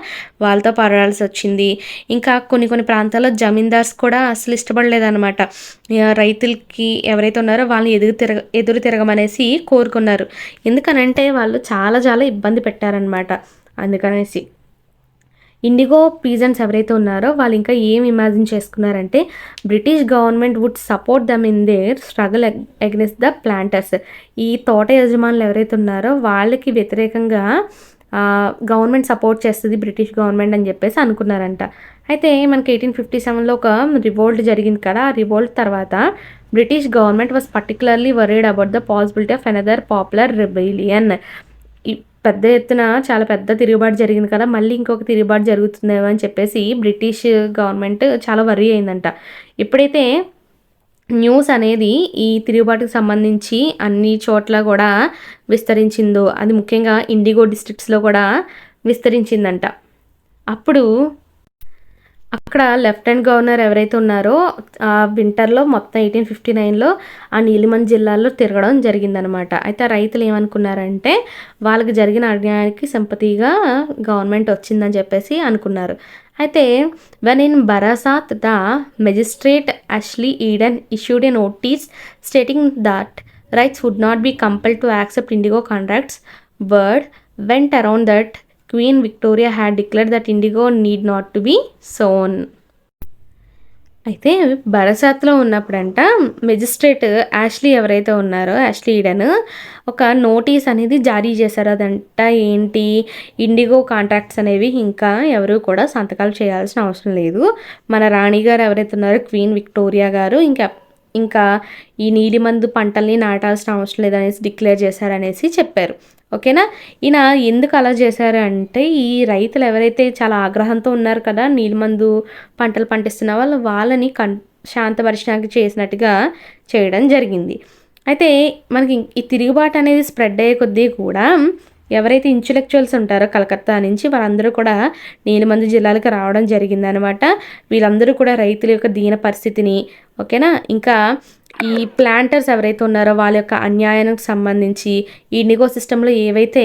వాళ్ళతో పోరాడాల్సి వచ్చింది. ఇంకా కొన్ని ప్రాంతాల్లో జమీందార్స్ కూడా అసలు ఇష్టపడలేదన్నమాట. రైతులకి ఎవరైతే ఉన్నారో వాళ్ళని ఎదురు తిరగమనేసి కోరుకున్నారు. ఎందుకనంటే వాళ్ళు చాలా చాలా ఇబ్బంది పెట్టారనమాట. అందుకనేసి ఇండిగో పీజన్స్ ఎవరైతే ఉన్నారో వాళ్ళు ఇంకా ఏం ఇమాజిన్ చేసుకున్నారంటే British government would support them in their struggle against the planters. ఈ తోట యజమానులు ఎవరైతే ఉన్నారో వాళ్ళకి వ్యతిరేకంగా గవర్నమెంట్ సపోర్ట్ చేస్తుంది బ్రిటిష్ గవర్నమెంట్ అని చెప్పేసి అనుకున్నారంట. అయితే మనకి 1857లో ఒక రివోల్ట్ జరిగింది కదా, ఆ రివోల్ట్ తర్వాత British government was particularly worried about the possibility of another popular rebellion. పెద్ద ఎత్తున చాలా పెద్ద తిరుగుబాటు జరిగింది కదా, మళ్ళీ ఇంకొక తిరుగుబాటు జరుగుతుందేమో అని చెప్పేసి బ్రిటిష్ గవర్నమెంట్ చాలా వరీ అయిందంట. ఎప్పుడైతే న్యూస్ అనేది ఈ తిరుగుబాటుకు సంబంధించి అన్ని చోట్ల కూడా విస్తరించిందో, అది ముఖ్యంగా ఇండిగో డిస్ట్రిక్ట్స్లో కూడా విస్తరించిందంట. అప్పుడు అక్కడ లెఫ్టినెంట్ గవర్నర్ ఎవరైతే ఉన్నారో వింటర్లో మొత్తం 1859లో ఆ నీలిమంజ్ జిల్లాలో తిరగడం జరిగిందనమాట. అయితే రైతులు ఏమనుకున్నారంటే వాళ్ళకి జరిగిన అన్యాయానికి సింపతిగా గవర్నమెంట్ వచ్చిందని చెప్పేసి అనుకున్నారు. అయితే when in Barasat the magistrate Ashley Eden issued a notice stating that ryots would not be compelled to accept indigo contracts. Word went around that Queen Victoria had declared that indigo need not to be sown. అయితే బరసాత్లో ఉన్నప్పుడంట magistrate Ashley ఎవరైతే ఉన్నారో Ashley Eden ఒక notice అనేది జారీ చేశారు. అదంట ఏంటి, IndiGo contracts అనేవి ఇంకా ఎవరు కూడా సంతకాలు చేయాల్సిన అవసరం లేదు, మన రాణిగారు ఎవరైతే ఉన్నారో క్వీన్ విక్టోరియా గారు ఇంకా ఈ నీలిమందు పంటల్ని నాటాల్సిన అవసరం లేదనేసి డిక్లేర్ చేశారనేసి చెప్పారు. ఓకేనా. ఈయన ఎందుకు అలా చేశారు అంటే ఈ రైతులు ఎవరైతే చాలా ఆగ్రహంతో ఉన్నారు కదా, నీలిమందు పంటలు పండిస్తున్న వాళ్ళని శాంతపరచడానికి చేసినట్టుగా చేయడం జరిగింది. అయితే మనకి ఈ తిరుగుబాటు అనేది స్ప్రెడ్ అయ్యే కొద్దీ కూడా ఎవరైతే ఇంటలెక్చువల్స్ ఉంటారో కలకత్తా నుంచి వాళ్ళందరూ కూడా నీలిమందు జిల్లాలకు రావడం జరిగిందనమాట. వీళ్ళందరూ కూడా రైతుల యొక్క దీన పరిస్థితిని, ఓకేనా, ఇంకా ఈ ప్లాంటర్స్ ఎవరైతే ఉన్నారో వాళ్ళ యొక్క అన్యాయానికి సంబంధించి ఈ ఇండిగో సిస్టంలో ఏవైతే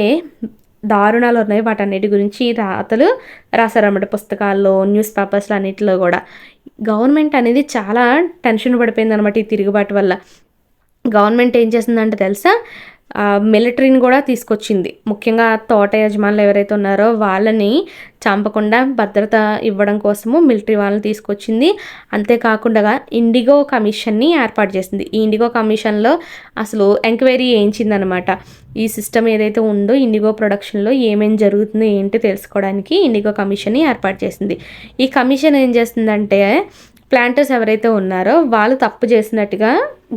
దారుణాలు ఉన్నాయో వాటన్నిటి గురించి రాతలు రాశారన్నమాట పుస్తకాల్లో, న్యూస్ పేపర్స్లో అన్నింటిలో కూడా. గవర్నమెంట్ అనేది చాలా టెన్షన్ పడిపోయింది అనమాట ఈ తిరుగుబాటు వల్ల. గవర్నమెంట్ ఏం చేసిందంటే తెలుసా, మిలిటరీని కూడా తీసుకొచ్చింది. ముఖ్యంగా తోట యజమానులు ఎవరైతే ఉన్నారో వాళ్ళని చంపకుండా భద్రత ఇవ్వడం కోసము మిలిటరీ వాళ్ళని తీసుకొచ్చింది. అంతేకాకుండా ఇండిగో కమిషన్ని ఏర్పాటు చేసింది. ఈ ఇండిగో కమిషన్లో అసలు ఎంక్వైరీ చేయించిందనమాట. ఈ సిస్టమ్ ఏదైతే ఉందో ఇండిగో ప్రొడక్షన్లో ఏమేమి జరుగుతుందో ఏంటి తెలుసుకోవడానికి ఇండిగో కమిషన్ని ఏర్పాటు చేసింది. ఈ కమిషన్ ఏం చేస్తుందంటే ప్లాంటర్స్ ఎవరైతే ఉన్నారో వాళ్ళు తప్పు చేసినట్టుగా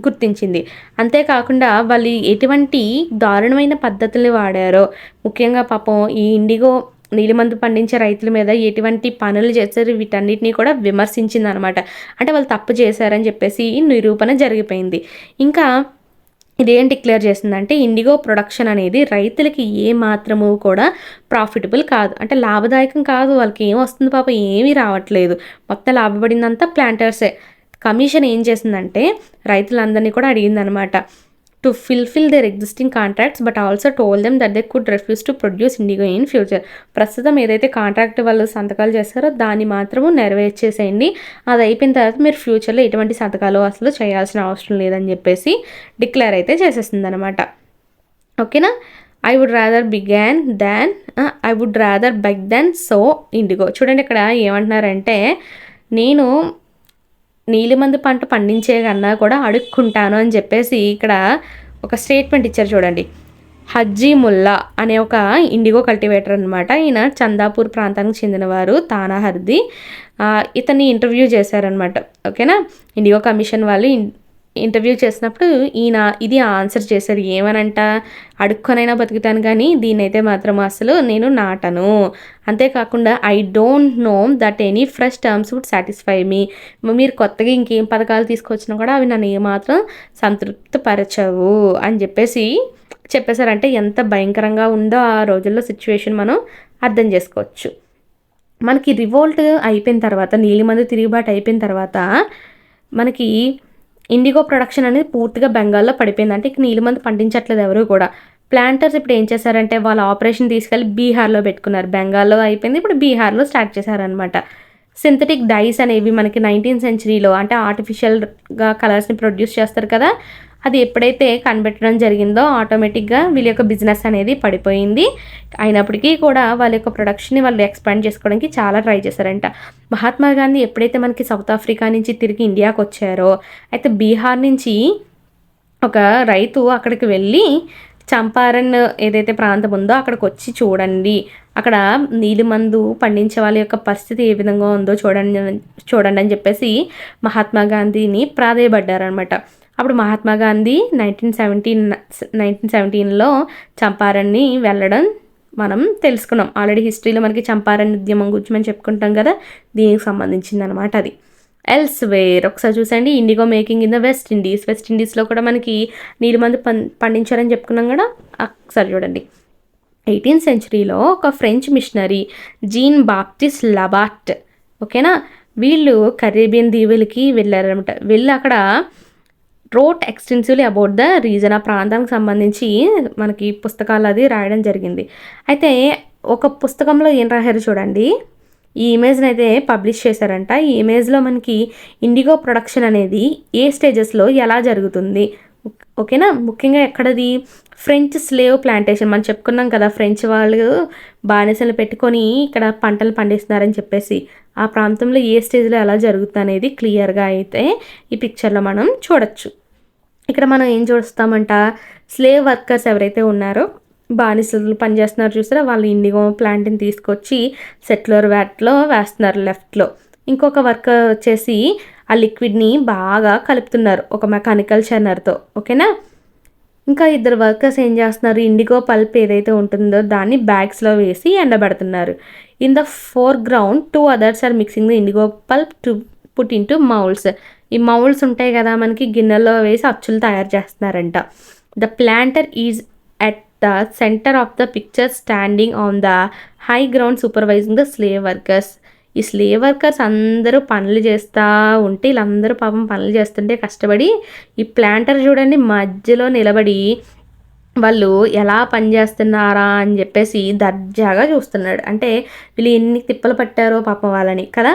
గుర్తించింది. అంతేకాకుండా వాళ్ళు ఎటువంటి దారుణమైన పద్ధతుల్ని వాడారో, ముఖ్యంగా పాపం ఈ ఇండిగో నీలిమందు పండించే రైతుల మీద ఎటువంటి పనులు చేశారు వీటన్నిటిని కూడా విమర్శించింది అనమాట. అంటే వాళ్ళు తప్పు చేశారని చెప్పేసి నిరూపణ జరిగిపోయింది. ఇంకా ఇదేం డిక్లేర్ చేసిందంటే ఇండిగో ప్రొడక్షన్ అనేది రైతులకి ఏ మాత్రము కూడా ప్రాఫిటబుల్ కాదు, అంటే లాభదాయకం కాదు. వాళ్ళకి ఏం వస్తుంది పాపం, ఏమీ రావట్లేదు, మొత్తం లాభపడిందంతా ప్లాంటర్సే. కమిషన్ ఏం చేసిందంటే రైతులందరినీ కూడా అడిగిందనమాట to fulfil their existing contracts but also told them that they could refuse to produce indigo in future. ప్రస్తుతం ఏదైతే కాంట్రాక్ట్ వాళ్ళు సంతకాలు చేస్తారో దాన్ని మాత్రము నెరవేర్చేసేయండి, అది అయిపోయిన తర్వాత మీరు ఫ్యూచర్లో ఎటువంటి సంతకాలు అసలు చేయాల్సిన అవసరం లేదని చెప్పేసి డిక్లేర్ అయితే చేసేసింది అనమాట. ఓకేనా. I would rather beg than sow indigo. చూడండి ఇక్కడ ఏమంటున్నారంటే నేను నీలిమందు పంట పండించే కన్నా కూడా అడుక్కుంటాను అని చెప్పేసి ఇక్కడ ఒక స్టేట్మెంట్ ఇచ్చారు చూడండి. హజ్జీ ముల్లా అనే ఒక ఇండిగో కల్టివేటర్ అనమాట. ఈయన చందాపూర్ ప్రాంతానికి చెందినవారు, తానాహర్ది. ఇతన్ని ఇంటర్వ్యూ చేశారనమాట. ఓకేనా. ఇండిగో కమిషన్ వాళ్ళు ఇంటర్వ్యూ చేసినప్పుడు ఈయన ఇది ఆన్సర్ చేశారు. ఏమనంట, అడుక్కొనైనా బతుకుతాను కానీ దీన్నైతే మాత్రం అసలు నేను నాటను. అంతేకాకుండా I don't know that any fresh terms would satisfy me. మీరు కొత్తగా ఇంకేం పథకాలు తీసుకొచ్చినా కూడా అవి నన్ను ఏమాత్రం సంతృప్తిపరచవు అని చెప్పేశారంటే ఎంత భయంకరంగా ఉందో ఆ రోజుల్లో సిచ్యువేషన్ మనం అర్థం చేసుకోవచ్చు. మనకి రివోల్ట్ అయిపోయిన తర్వాత, నీలిమందు తిరుగుబాటు అయిపోయిన తర్వాత మనకి ఇండిగో ప్రొడక్షన్ అనేది పూర్తిగా బెంగాల్లో పడిపోయింది. అంటే ఇక నీలిమందు పండించట్లేదు ఎవరు కూడా. ప్లాంటర్స్ ఇప్పుడు ఏం చేశారంటే వాళ్ళ ఆపరేషన్ తీసుకెళ్ళి బీహార్లో పెట్టుకున్నారు. బెంగాల్లో అయిపోయింది, ఇప్పుడు బీహార్లో స్టార్ట్ చేశారనమాట. సింథటిక్ డైస్ అనేవి మనకి 19th సెంచరీలో అంటే ఆర్టిఫిషియల్గా కలర్స్ని ప్రొడ్యూస్ చేస్తారు కదా, అది ఎప్పుడైతే కనిపెట్టడం జరిగిందో ఆటోమేటిక్గా వీళ్ళ యొక్క బిజినెస్ అనేది పడిపోయింది. అయినప్పటికీ కూడా వాళ్ళ యొక్క ప్రొడక్షన్ని వాళ్ళు ఎక్స్పాండ్ చేసుకోవడానికి చాలా ట్రై చేశారంట. మహాత్మా గాంధీ ఎప్పుడైతే మనకి సౌత్ ఆఫ్రికా నుంచి తిరిగి ఇండియాకి వచ్చారో, అయితే బీహార్ నుంచి ఒక రైతు అక్కడికి వెళ్ళి చంపారన్ ఏదైతే ప్రాంతం ఉందో అక్కడికి వచ్చి చూడండి, అక్కడ నీలిమందు పండించే వాళ్ళ యొక్క పరిస్థితి ఏ విధంగా ఉందో చూడండి అని చెప్పేసి మహాత్మా గాంధీని ప్రాధేయపడ్డారనమాట. అప్పుడు మహాత్మా గాంధీ 1917లో చంపారన్ని వెళ్ళడం మనం తెలుసుకున్నాం. ఆల్రెడీ హిస్టరీలో మనకి చంపారన్ ఉద్యమం గురించి మనం చెప్పుకుంటాం కదా, దీనికి సంబంధించింది అనమాట అది. ఎల్స్వేర్ ఒకసారి చూసండి, indigo making in the West Indies. West ఇండీస్లో కూడా మనకి నీలిమందు పండించారని చెప్పుకున్నాం కదా, ఒకసారి చూడండి. 18th సెంచరీలో ఒక ఫ్రెంచ్ మిషనరీ జీన్ బాప్టిస్ట్ లబార్ట్, ఓకేనా, వీళ్ళు కరేబియన్ దీవులకి వెళ్ళారనమాట. వెళ్ళి అక్కడ wrote extensively about the reason, ఆ ప్రాంతానికి సంబంధించి మనకి పుస్తకాలు అది రాయడం జరిగింది. అయితే ఒక పుస్తకంలో ఏం రాశారు చూడండి, ఈ ఇమేజ్ని అయితే పబ్లిష్ చేశారంట. ఈ ఇమేజ్లో మనకి ఇండిగో ప్రొడక్షన్ అనేది ఏ స్టేజెస్లో ఎలా జరుగుతుంది, ఓకేనా, ముఖ్యంగా ఎక్కడది ఫ్రెంచ్ స్లేవ్ ప్లాంటేషన్. మనం చెప్పుకున్నాం కదా, ఫ్రెంచ్ వాళ్ళు బానిసలు పెట్టుకొని ఇక్కడ పంటలు పండిస్తున్నారని చెప్పేసి, ఆ ప్రాంతంలో ఏ స్టేజ్లో ఎలా జరుగుతుంది అనేది క్లియర్గా అయితే ఈ పిక్చర్లో మనం చూడొచ్చు. ఇక్కడ మనం ఏం చూస్తామంట, స్లేవ్ వర్కర్స్ ఎవరైతే ఉన్నారో, బానిసలు పనిచేస్తున్నారు చూస్తారా, వాళ్ళు ఇండిగో ప్లాంట్ని తీసుకొచ్చి సెట్లర్ వ్యాట్లో వేస్తున్నారు లెఫ్ట్లో. ఇంకొక వర్కర్ వచ్చేసి ఆ లిక్విడ్ని బాగా కలుపుతున్నారు ఒక మెకానికల్ చర్నర్తో, ఓకేనా. ఇంకా ఇద్దరు వర్కర్స్ ఏం చేస్తున్నారు, ఇండిగో పల్ప్ ఏదైతే ఉంటుందో దాన్ని బ్యాగ్స్లో వేసి ఎండబెడుతున్నారు. In the foreground 2 others are mixing the indigo pulp to put into moulds. ఈ మౌల్డ్స్ ఉంటాయి కదా మనకి, గిన్నెల్లో వేసి అచ్చులు తయారు చేస్తున్నారంట. The planter is at the centre of the picture standing on the high ground supervising the slave workers. ఈ స్లేవ్ వర్కర్స్ అందరూ పనులు చేస్తూ ఉంటే, వీళ్ళందరూ పాపం పనులు చేస్తుంటే కష్టపడి, ఈ ప్లాంటర్ చూడండి మధ్యలో నిలబడి వాళ్ళు ఎలా పనిచేస్తున్నారా అని చెప్పేసి దర్జాగా చూస్తున్నాడు. అంటే వీళ్ళు ఎన్ని తిప్పలు పట్టారో పాపం వాళ్ళని కదా.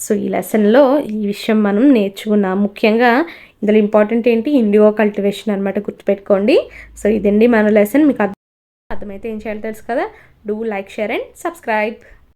సో ఈ లెసన్లో ఈ విషయం మనం నేర్చుకున్నాం. ముఖ్యంగా ఇందులో ఇంపార్టెంట్ ఏంటి, ఇండిగో కల్టివేషన్ అనమాట, గుర్తుపెట్టుకోండి. సో ఇదండి మన లెసన్. మీకు అర్థమైతే ఏం చేయాలో తెలుసు కదా. Do like, share and subscribe.